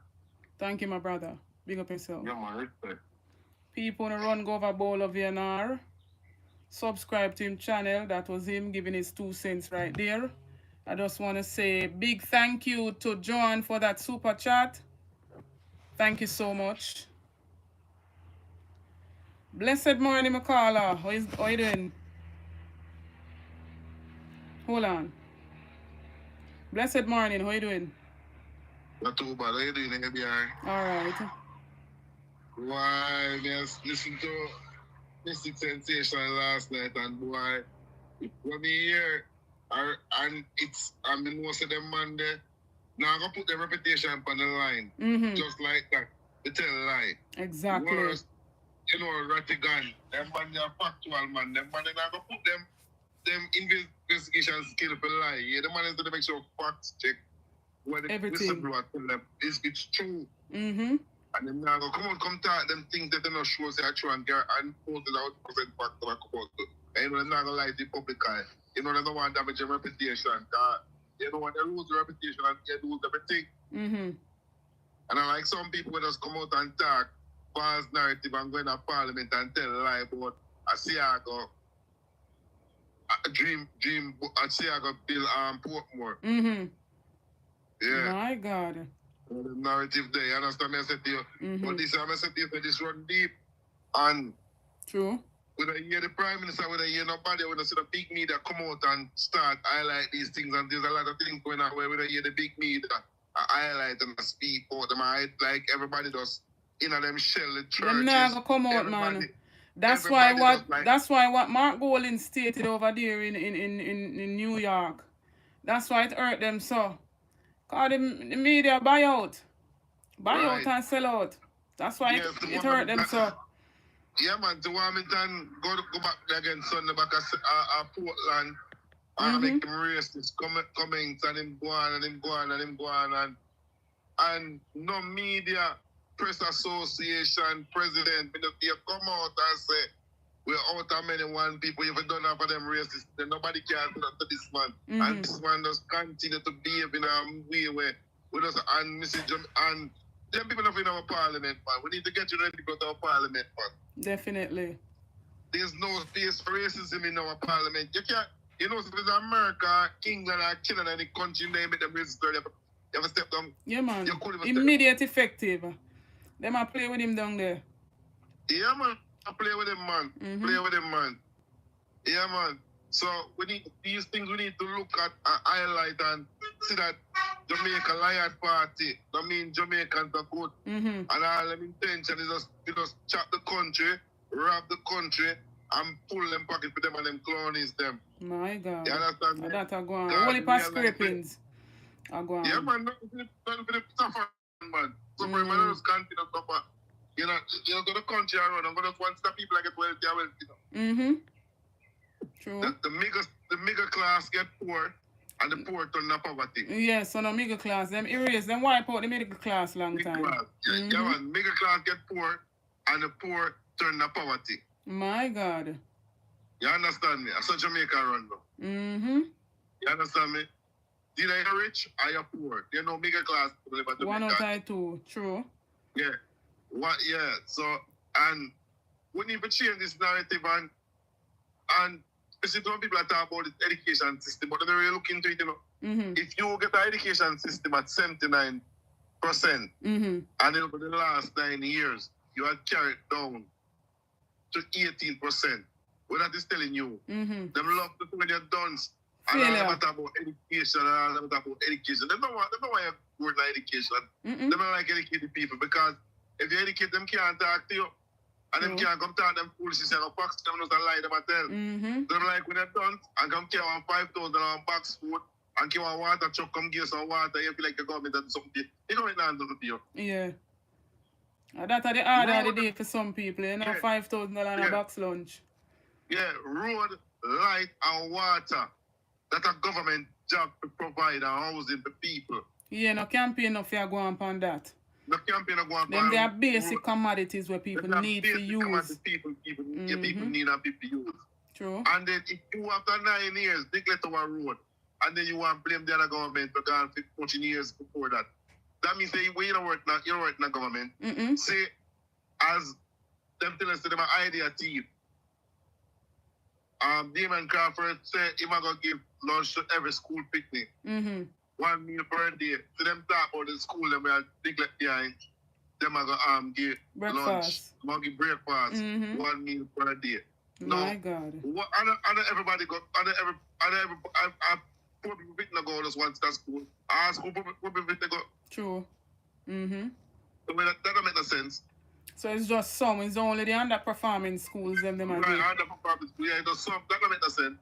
Thank you, my brother. Big up yourself. Yeah, man, respect. People on the run go over bowl of VNR. Subscribe to him channel. That was him giving his 2 cents right there. I just want to say big thank you to John for that super chat. Thank you so much. Blessed morning, Makala. How you doing? Hold on. Blessed morning. How you doing? Not too bad. How you doing, FBI? All right. Why, just listen to Mystic Sensation last night and boy, when me hear and I'm the most of them man there, now I'm going to put their reputation on the line. Just like that. They tell a lie. Exactly. Worst, you know, Rattigan, them man they are factual man. Them man they not going to put them investigation skill for lie. Yeah, the man is going to make sure facts check what the whistleblower tell them it's true. And them now go come talk them things that they not sure say are true and post it out % fact about it. And you know they're not gonna lie to the public eye. You know they don't want to damage your reputation. You don't want to lose your reputation and you lose everything. And I like some people will just come out and talk false narrative and go in a parliament and tell a lie about a Saga dream a Saga bill Portmore. Yeah. My God. The narrative there, you understand me? I said to you, but this time I said to you, this run deep. And true. When I hear the Prime Minister, when I hear nobody, when I see the big media come out and start highlight these things, and there's a lot of things going on where when I hear the big media highlight and speak for them, I like everybody does in them shell the churches. Them not gonna come out, man. That's why what Mark Golding stated over there in New York. That's why it hurt them so. Because the media buy out and sell out. That's why it hurt them so. Yeah, man, to Wilmington, go back there again Sunday back at Portland and make him racist comments and him go on and no media, press association, president, they come out and say we're out of many one people, if you don't have them racist, then nobody can do that to this man. And this man just continue to behave in a way where we just and them people are in our parliament, man. We need to get you ready to go to our parliament, man. Definitely. There's no space for racism in our parliament. You can't, you know, if it's America, England, or Canada, and the country name it, them register, you have to step down. Yeah, man. Immediate effective. Them are play with him down there. Yeah, man. Play with them, man. Play with them, man. Yeah, man. So we need these things. We need to look at, highlight, and see that Jamaica Lion Party. I mean, Jamaicans are good, and all them intention is just chop the country, rob the country, and pull them pocket for them and them clownies them. My God. You understand? That are going. Only past scrapings are going. Yeah, man. Nothing for the suffer, man. Suffer, man. Just continue to suffer. You know, to the country around. I'm gonna want the people get wealthy. True. The middle class get poor, and the poor turn to poverty. Yes, so the middle class, them erase, them wipe out the middle class long time. Class. Yeah, man. Middle class get poor, and the poor turn to poverty. My God. You understand me? That's how Jamaica run now. You understand me? Either you're rich or you're poor. There's no middle class to live at Jamaica. One out of two. True. Yeah. Yeah. So, and we need to change this narrative, and especially when people are talking about the education system, but they really look into it, you know. If you get an education system at 79%, and over the last 9 years, you have carried down to 18%, what that is telling you, them love to when you're done, and all them talk about education, and all them talk about education. They don't want you word in education. They don't like educating people, because if you educate them, can't talk to you. And them can't come talk them foolishness and box them not a lie them a tell. Them like when they're done and come carry on 5,000 on box food and carry on water truck, come give some water, you feel like the government and something. You know what it handle to you. Yeah. That's the order of the day for some people, you know, $5,000 on a box lunch. Yeah, road, light and water. That's a government job to provide and housing for people. Yeah, no campaign if you go on that. The campaign of going them they are basic commodities where people need to use. People need and people use. True. And then if you after 9 years neglect our road, and then you want to blame the other government for gone 14 years before that. That means that you don't work in the government. Say, as them tell us that they're an idea team. Damon Crawford said he might go give lunch to every school picnic. 1 meal per day. So them talk about the school them will neglect behind. Them are going to give lunch. Them give breakfast. 1 meal per day. My God. What other everybody go poor people written go just once to school. Our school poor people written go. True. So that don't make no sense. So it's just some, it's only the underperforming schools them are right, underperforming schools, yeah, it's some, that don't make no sense.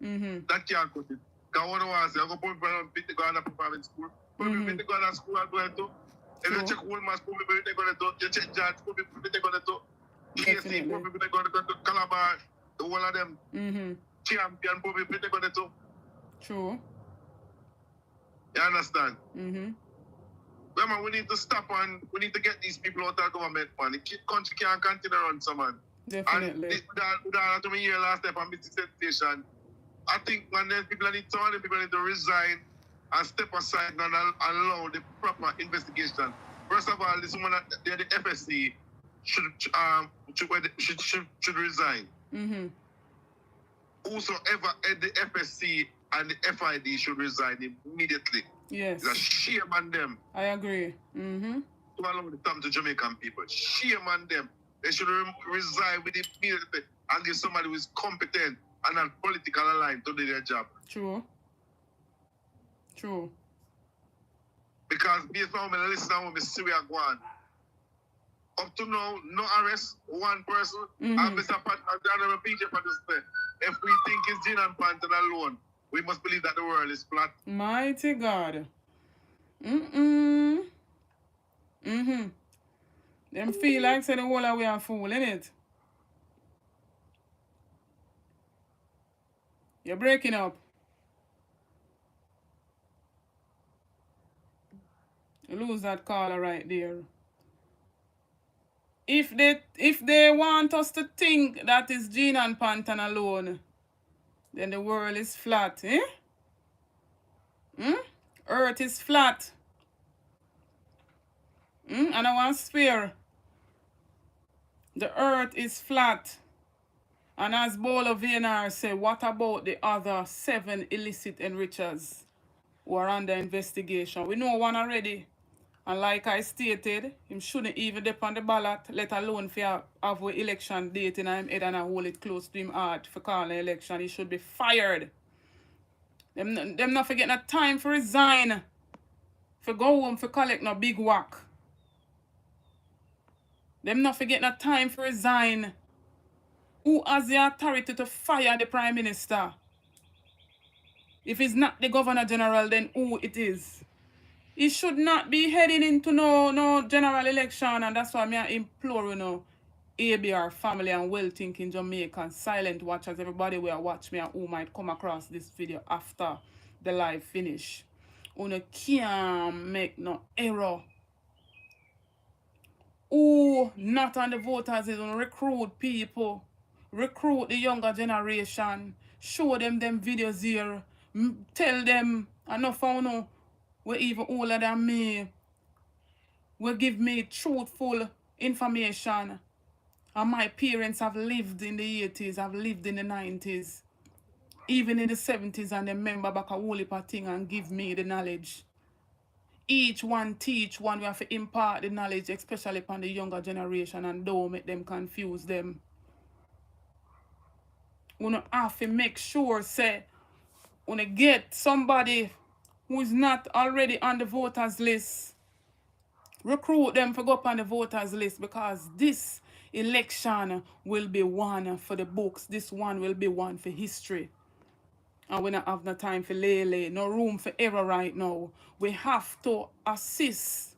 That can't cut it. Because what I want to say, I'm going to put people on fit to go underperforming school. Poor people to go to school and go into. If you check Woolman's, poor people to go into. You check Judge, poor people to go into. KSAMC, poor people to go into. Calabar, the whole of them. Champion, poor people to go into. True. You understand? Remember, we need to stop and we need to get these people out of government, man. The country can't continue to run, so man. Definitely. And without to me here last time on Mr. Sensation, I think when there's people need to resign and step aside and allow the proper investigation. First of all, this woman, the FSC should resign. Whosoever at the FSC and the FID should resign immediately. Yes. It's a shame on them. I agree. To allow the time to Jamaican people. Shame on them. They should resign with immediately and give somebody who is competent and not political aligned to do their job. True. Because based on my listen and what I see we are going, up to now, no arrest, one person, and Mr. Pat, and PJ Pat is there. If we think it's Gin and Panton alone, we must believe that the world is flat. Mighty God. Them feel like say the whole of we are fool, innit? You're breaking up. You lose that caller right there. If they want us to think that is Gin and Panton alone, then the world is flat, eh? Earth is flat. And I want to swear, the earth is flat. And as Bolo VNR said, what about the other 7 illicit enrichers who are under investigation? We know one already. And like I stated, him shouldn't even dip on the ballot, let alone for have an election date in him head and hold it close to him heart for calling an election. He should be fired. Them not forget no time for resign. For go home for collect no big whack. Them not forget no time for resign. Who has the authority to fire the Prime Minister? If it's not the Governor General, then who it is? He should not be heading into no general election, and that's why I implore ABR family and well-thinking Jamaicans, silent watchers, everybody will watch me and who might come across this video after the live finish. You can't make no error. Who not on the voters is recruit people, recruit the younger generation, show them videos here, tell them enough of we even older than me, will give me truthful information. And my parents have lived in the 80s, have lived in the 90s, even in the 70s, and they remember back a whole heap of thing and give me the knowledge. Each one teach one, we have to impart the knowledge, especially upon the younger generation, and don't make them confuse them. We have to make sure, say, when you get somebody who is not already on the voters list, recruit them to go up on the voters list, because this election will be one for the books. This one will be one for history. And we don't have no time for lay, no room for error right now. We have to assist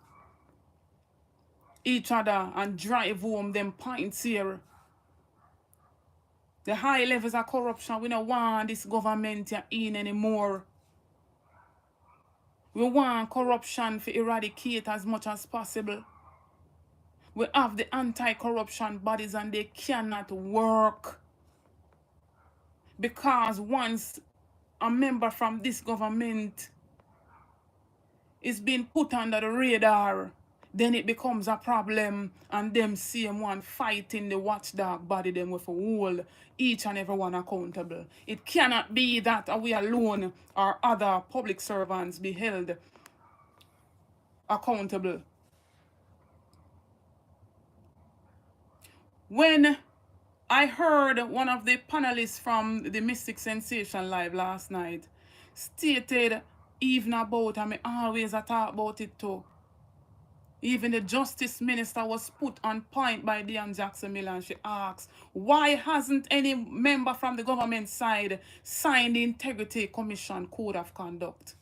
each other and drive home them points here. The high levels of corruption, we don't want this government in anymore. We want corruption to eradicate as much as possible. We have the anti-corruption bodies and they cannot work. Because once a member from this government is being put under the radar, then it becomes a problem, and them same one fighting the watchdog body them with a hold each and every one accountable. It cannot be that we alone or other public servants be held accountable. When I heard one of the panelists from the Mystic Sensation Live last night stated even about, and I always talk about it too, even the Justice Minister was put on point by Diane Jackson Miller, and she asked, why hasn't any member from the government side signed the Integrity Commission Code of Conduct?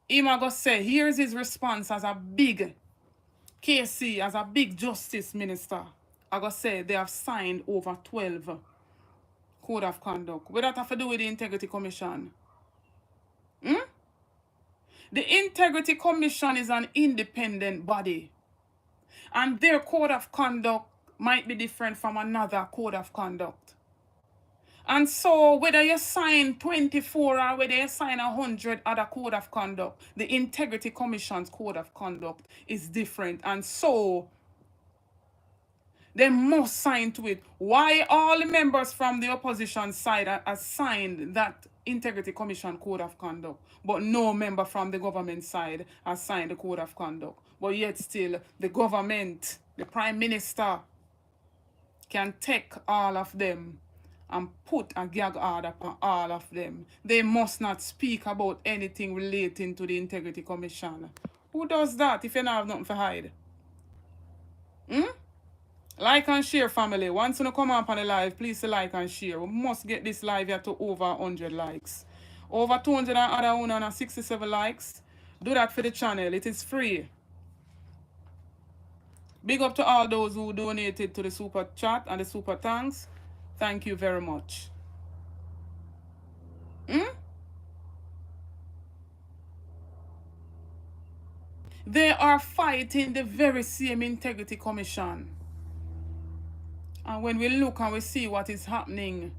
Him go say, here's his response as a big KC, as a big Justice Minister. I go say they have signed over 12 Code of Conduct. What that have to do with the Integrity Commission? The Integrity Commission is an independent body, and their Code of Conduct might be different from another Code of Conduct. And so whether you sign 24 or whether you sign 100 other Code of Conduct, the Integrity Commission's Code of Conduct is different, and so they must sign to it. Why all the members from the opposition side have signed that Integrity Commission Code of Conduct, but no member from the government side has signed the Code of Conduct? But yet still, the government, the Prime Minister, can take all of them and put a gag order on all of them. They must not speak about anything relating to the Integrity Commission. Who does that if you don't have nothing to hide? Like and share, family. Once you come up on the live, please like and share. We must get this live here to over 100 likes. Over 200 and other 167 likes. Do that for the channel. It is free. Big up to all those who donated to the super chat and the super thanks. Thank you very much. They are fighting the very same Integrity Commission. And when we look and we see what is happening,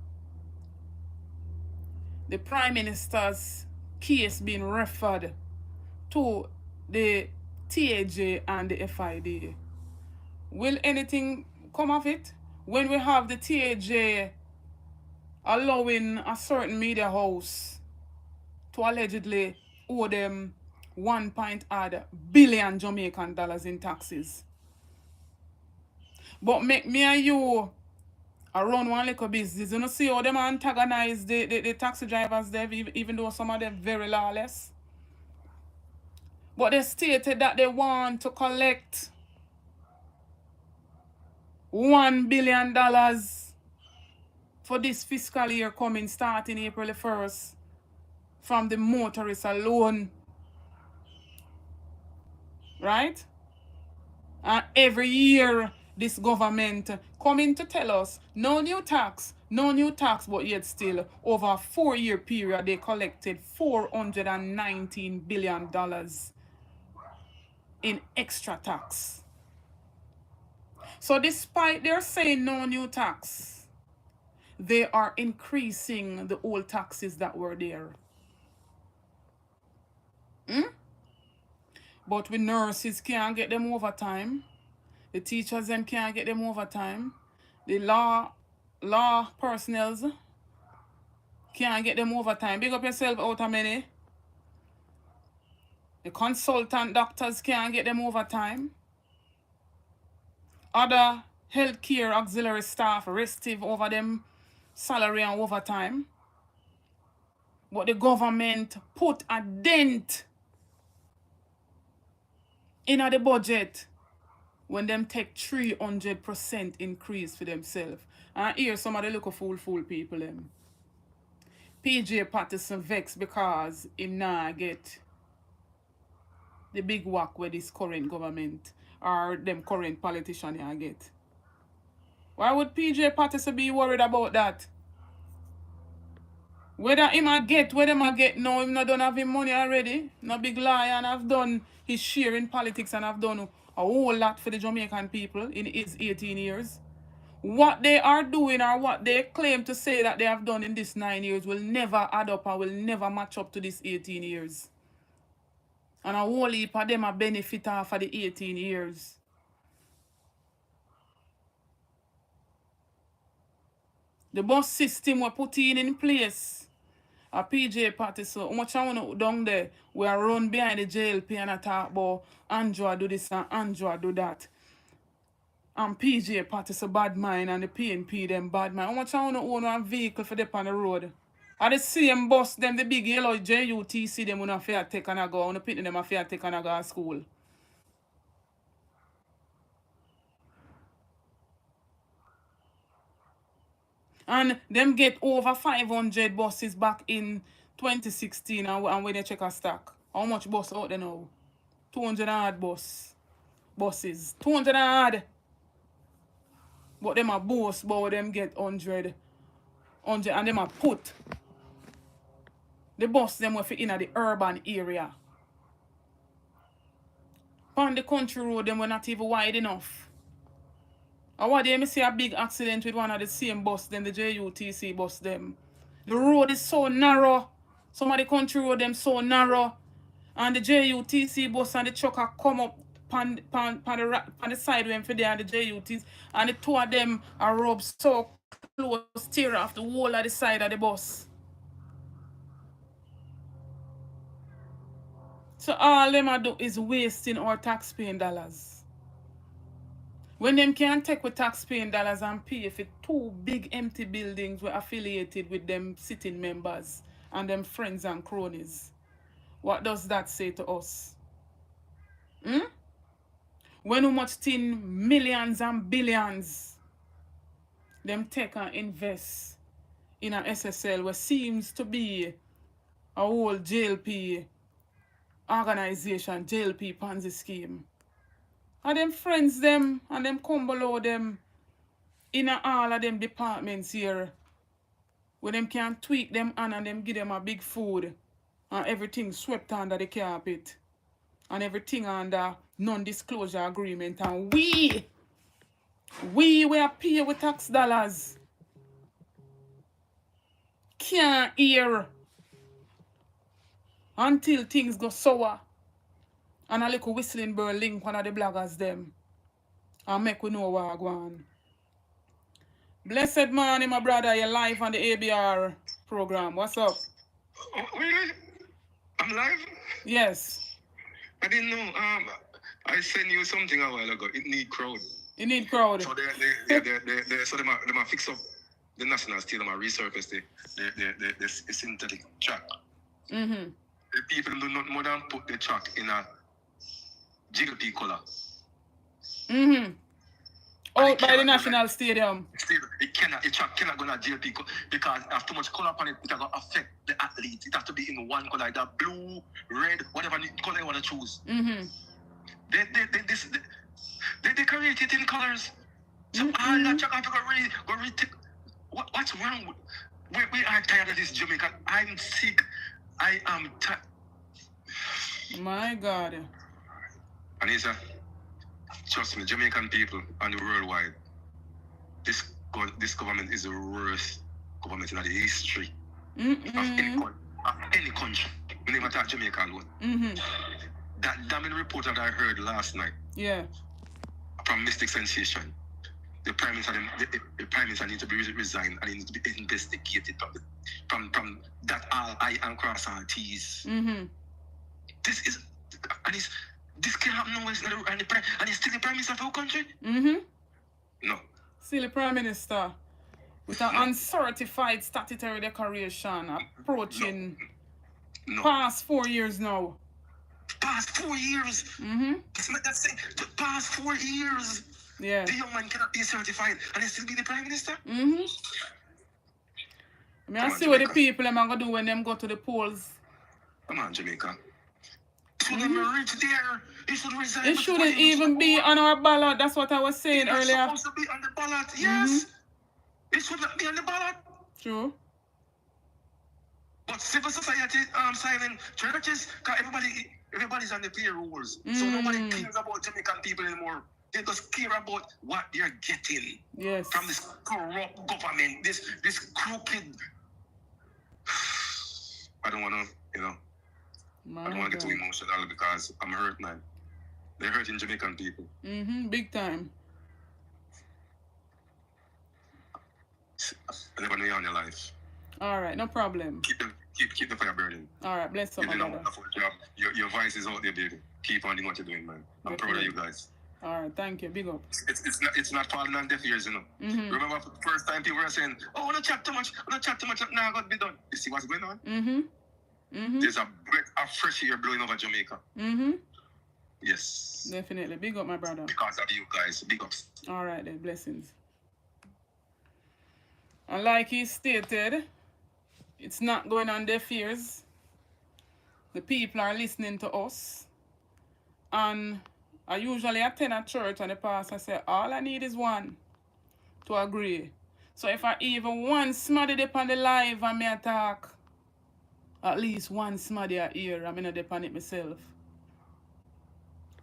the Prime Minister's case being referred to the TAJ and the FID. Will anything come of it? When we have the TAJ allowing a certain media house to allegedly owe them 1.8 billion Jamaican dollars in taxes. But make me and you around one little business. You know, see how them antagonize the taxi drivers there, even though some of them very lawless. But they stated that they want to collect $1 billion for this fiscal year coming starting April the 1st from the motorists alone. Right? And every year this government coming to tell us no new tax, but yet still over a 4-year period they collected $419 billion in extra tax. So despite they're saying no new tax, they are increasing the old taxes that were there. But the nurses can't get them overtime. The teachers them can't get them overtime. The law personnel can't get them overtime. Big up yourself out of many. The consultant doctors can't get them overtime. Other healthcare auxiliary staff restive over them salary and overtime. But the government put a dent in the budget when them take 300% increase for themselves. And here some of the little fool people them. PJ Patterson vexed because him nah get the big whack where this current government or them current politician I get. Why would PJ Patterson be worried about that? Whether him a get, whether him a get, no, him not done have him money already. No big liar, and I've done his share in politics and I've done a whole lot for the Jamaican people in his 18 years. What they are doing or what they claim to say that they have done in this 9 years will never add up and will never match up to this 18 years. And a whole heap of them a benefit off of the 18 years. The bus system we put in place. A PJ Patterson, how much I want to down there, we are run behind the JLP and I talk about Andrew do this and Andrew do that. And PJ Patterson bad mind and the PNP them bad mind. How much I want to own one vehicle for them on the road? Are the same bus them, the big yellow JUTC them when I fair take and I go, when I pick them I fair take and I go to school. And them get over 500 buses back in 2016 and when they check a stock. How much bus out there now? 200 odd buses. 200 odd. But them a boast but them get 100 and them a put the bus them fit in the urban area. On the country road them were not even wide enough. And what day me see a big accident with one of the same bus them, the JUTC bus them. The road is so narrow. Some of the country road them so narrow. And the JUTC bus and the trucker come up on the side when for there and the JUTC. And the two of them are rubbed so close, tear off the whole of the side of the bus. So all them a do is wasting our taxpaying dollars. When them can take with taxpaying dollars and pay for 2 big empty buildings were affiliated with them sitting members and them friends and cronies. What does that say to us? When how much tin millions and billions them take and invest in a SSL what seems to be a whole JLP organization, JLP Ponzi scheme. And them friends them and them come below them in all of them departments here where them can tweak them and them give them a big food and everything swept under the carpet and everything under non-disclosure agreement and we are pay with tax dollars can't hear until things go sour. And a little whistling bird link one of the bloggers them. And make we know what I go on. Blessed morning, my brother. You're live on the ABR program. What's up? Oh, really? I'm live? Yes. I didn't know. I sent you something a while ago. It need crowd. You need crowd. So so they might fix up the national steel, they might resurface the synthetic track. Mm-hmm. The people do not more than put the track in a JLP color. Mm-hmm. Out by the national stadium. The track cannot go to JLP because it has too much color on it. It will affect the athlete. It has to be in one color, either blue, red, whatever color you want to choose. Mm-hmm. They create it in colors. So all that track have to go retake. What's wrong with? We are tired of this Jamaica. I'm sick. I am tired. My God. Anissa, trust me, Jamaican people and the worldwide, this government is the worst government in the history of any country. We never talk Jamaica alone. That damning report that I heard last night. Yeah. From Mystic Sensation. The Prime Minister needs to be resigned and he needs to be investigated from that I and cross our T's. This is this can't happen nowhere and he's still the Prime Minister of our country? No. Still the Prime Minister with an uncertified statutory declaration approaching past 4 years now. Past 4 years? That's it. The past 4 years. Yeah. The young man cannot be certified and he still be the Prime Minister? I see what the people are going to do when them go to the polls. Come on, Jamaica. Should never reach there. He should resign. It shouldn't even be on our ballot. That's what I was saying earlier. It's supposed to be on the ballot, yes. It should not be on the ballot. True. But civil society signing churches, because everybody's on the payrolls. So nobody cares about Jamaican people anymore. They just care about what they're getting from this corrupt government, this crooked. I don't want to, I don't want to get too emotional because I'm hurt, man. They're hurting Jamaican people. Big time. I never know you on your life. All right, no problem. Keep the fire burning. All right, bless you, my brother. Your voice is out there, baby. Keep on doing what you're doing, man. I'm proud of you guys. All right, thank you. Big up. It's not falling on deaf ears, Remember the first time people were saying, "Oh, I don't chat too much. Now I got to be done." You see what's going on? There's a breath of fresh air blowing over Jamaica. Yes. Definitely. Big up, my brother. Because of you guys. Big ups. All right, then. Blessings. And like he stated, it's not going on deaf ears. The people are listening to us. And I usually attend a church and the pastor say, all I need is one to agree. So if I even one smaddy up on the live and me talk, at least one smaddy a ear, I'm not depend it myself.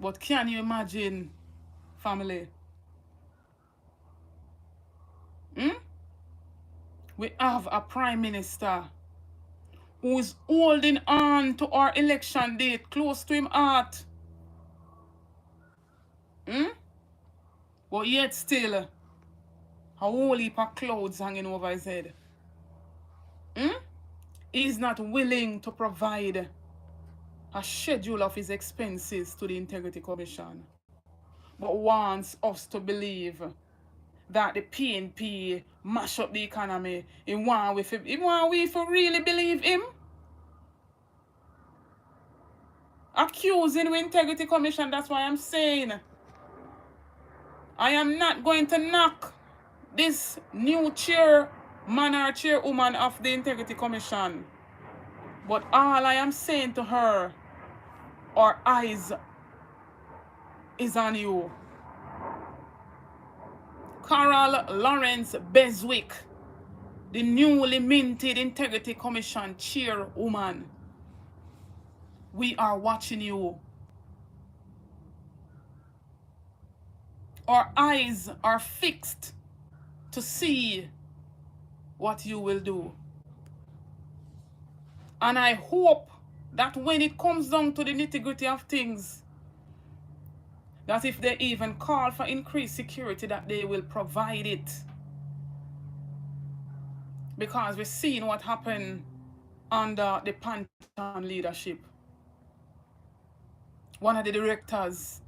But can you imagine, family? We have a prime minister who is holding on to our election date close to him heart. But yet still, a whole heap of clouds hanging over his head. He's not willing to provide a schedule of his expenses to the Integrity Commission, but wants us to believe that the PNP mash up the economy. He want we to really believe him. Accusing the Integrity Commission, that's why I'm saying I am not going to knock this new chairman or chairwoman of the Integrity Commission. But all I am saying to her, our eyes is on you. Carol Lawrence Beswick, the newly minted Integrity Commission chairwoman. We are watching you. Our eyes are fixed to see what you will do. And I hope that when it comes down to the nitty-gritty of things, that if they even call for increased security, that they will provide it. Because we're seeing what happened under the Panton leadership. One of the directors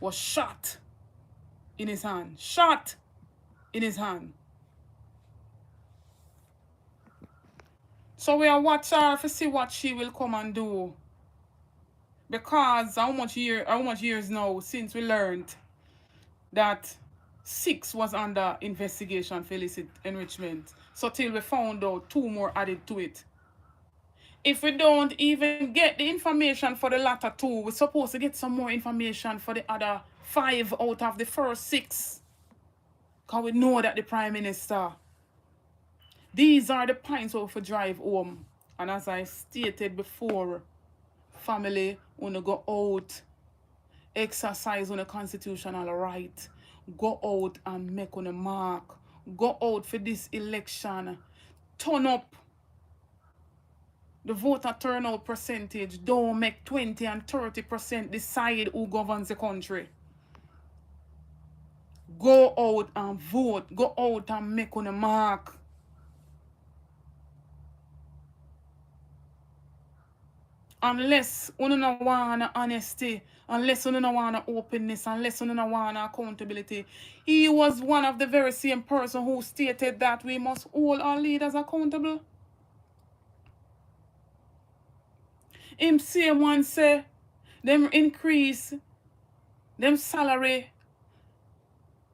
was shot in his hand. Shot in his hand. So we are watch her to see what she will come and do. Because how much years now since we learned that 6 was under investigation for illicit enrichment. So till we found out 2 more added to it. If we don't even get the information for the latter 2, we're supposed to get some more information for the other 5 out of the first 6. Because we know that the Prime Minister. These are the points we have to drive home. And as I stated before, family, wanna go out, exercise on a constitutional right, go out and make on a mark, go out for this election, turn up the voter turnout percentage. Don't make 20 and 30% decide who governs the country. Go out and vote, go out and make on a mark. Unless you don't want honesty, unless you don't want openness, unless you don't want accountability. He was one of the very same person who stated that we must hold our leaders accountable. Him same one say, them increase them salary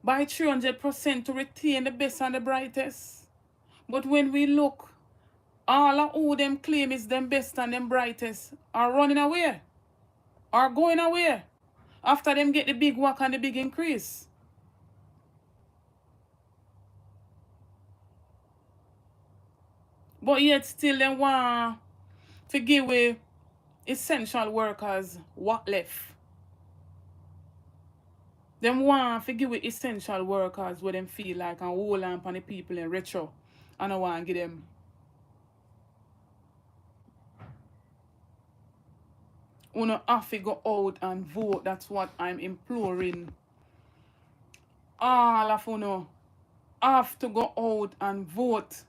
by 300% to retain the best and the brightest. But when we look, all of who them claim is them best and them brightest are running away, are going away after them get the big whack and the big increase. But yet still them want to give away essential workers what left. Them want to give away essential workers where them feel like and hold on on the people in retro. And I want to give them. You don't have to go out and vote. That's what I'm imploring. All of you have to go out and vote.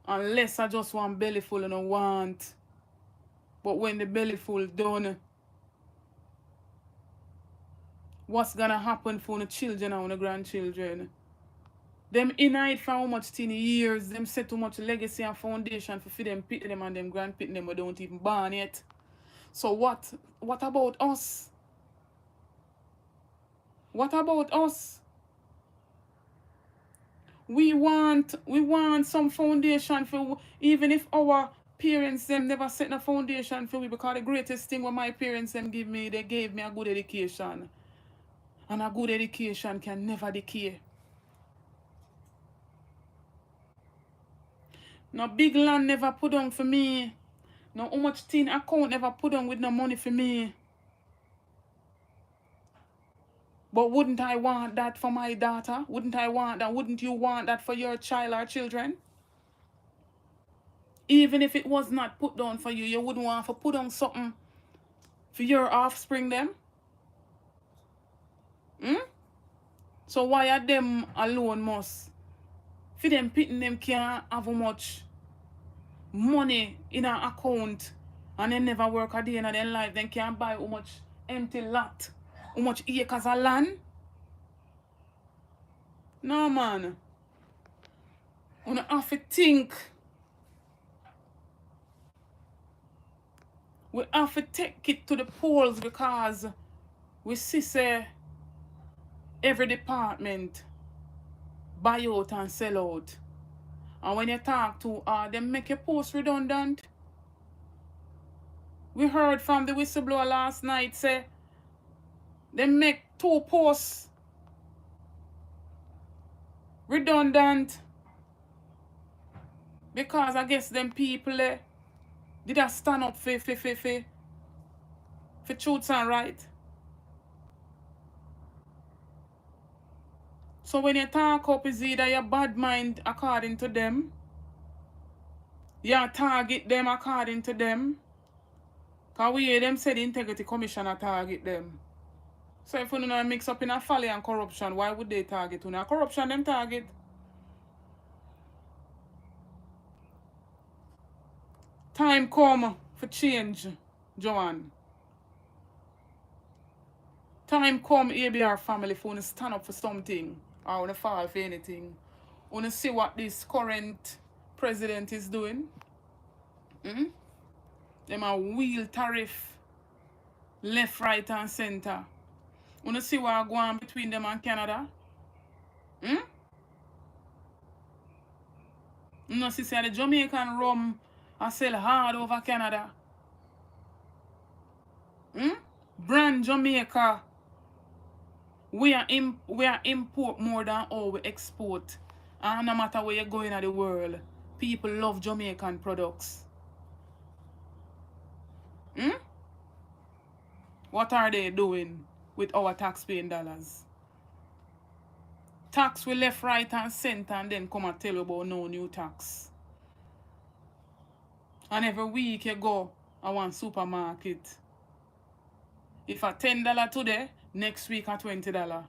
Unless I just want belly full and I want. But when the belly full done, what's gonna happen for the children and the grandchildren? Them inherit for how much 10 years, them set too much legacy and foundation for them pit them and them grandpit them, but don't even born yet. So what about us? What about us? We want some foundation for, even if our parents them never set a foundation for we, because the greatest thing what my parents them give me, they gave me a good education. And a good education can never decay. No big land never put on for me. No how much thin account never put on with no money for me. But wouldn't I want that for my daughter? Wouldn't I want that? Wouldn't you want that for your child or children? Even if it was not put down for you, you wouldn't want to put on something for your offspring them? So why are them alone must? For them pitting them can't have how much money in an account and they never work a day in their life. They can't buy how much empty lot, how much acres of land. No man. You don't have to think. We have to take it to the polls because we see say every department buy out and sell out. And when you talk to them make your post redundant. We heard from the whistleblower last night say they make 2 posts redundant because I guess them people did I stand up for truth and right. So when you talk up is either your bad mind according to them, you target them according to them. Because we hear them say the Integrity Commissioner target them. So if you don't mix up in a folly and corruption, why would they target you? Now corruption them target. Time come for change, Joanne. Time come, ABR family, for you stand up for something or you fall for anything. You see what this current president is doing. Them a wheel tariff left, right, and center. You see what going on between them and Canada. You see the Jamaican rum I sell hard over Canada. Brand Jamaica. We are import more than all we export. And no matter where you go in the world, people love Jamaican products. What are they doing with our tax-paying dollars? Tax we left, right, and center, and then come and tell you about no new tax. And every week you go I want supermarket. If a $10 today, next week a $20.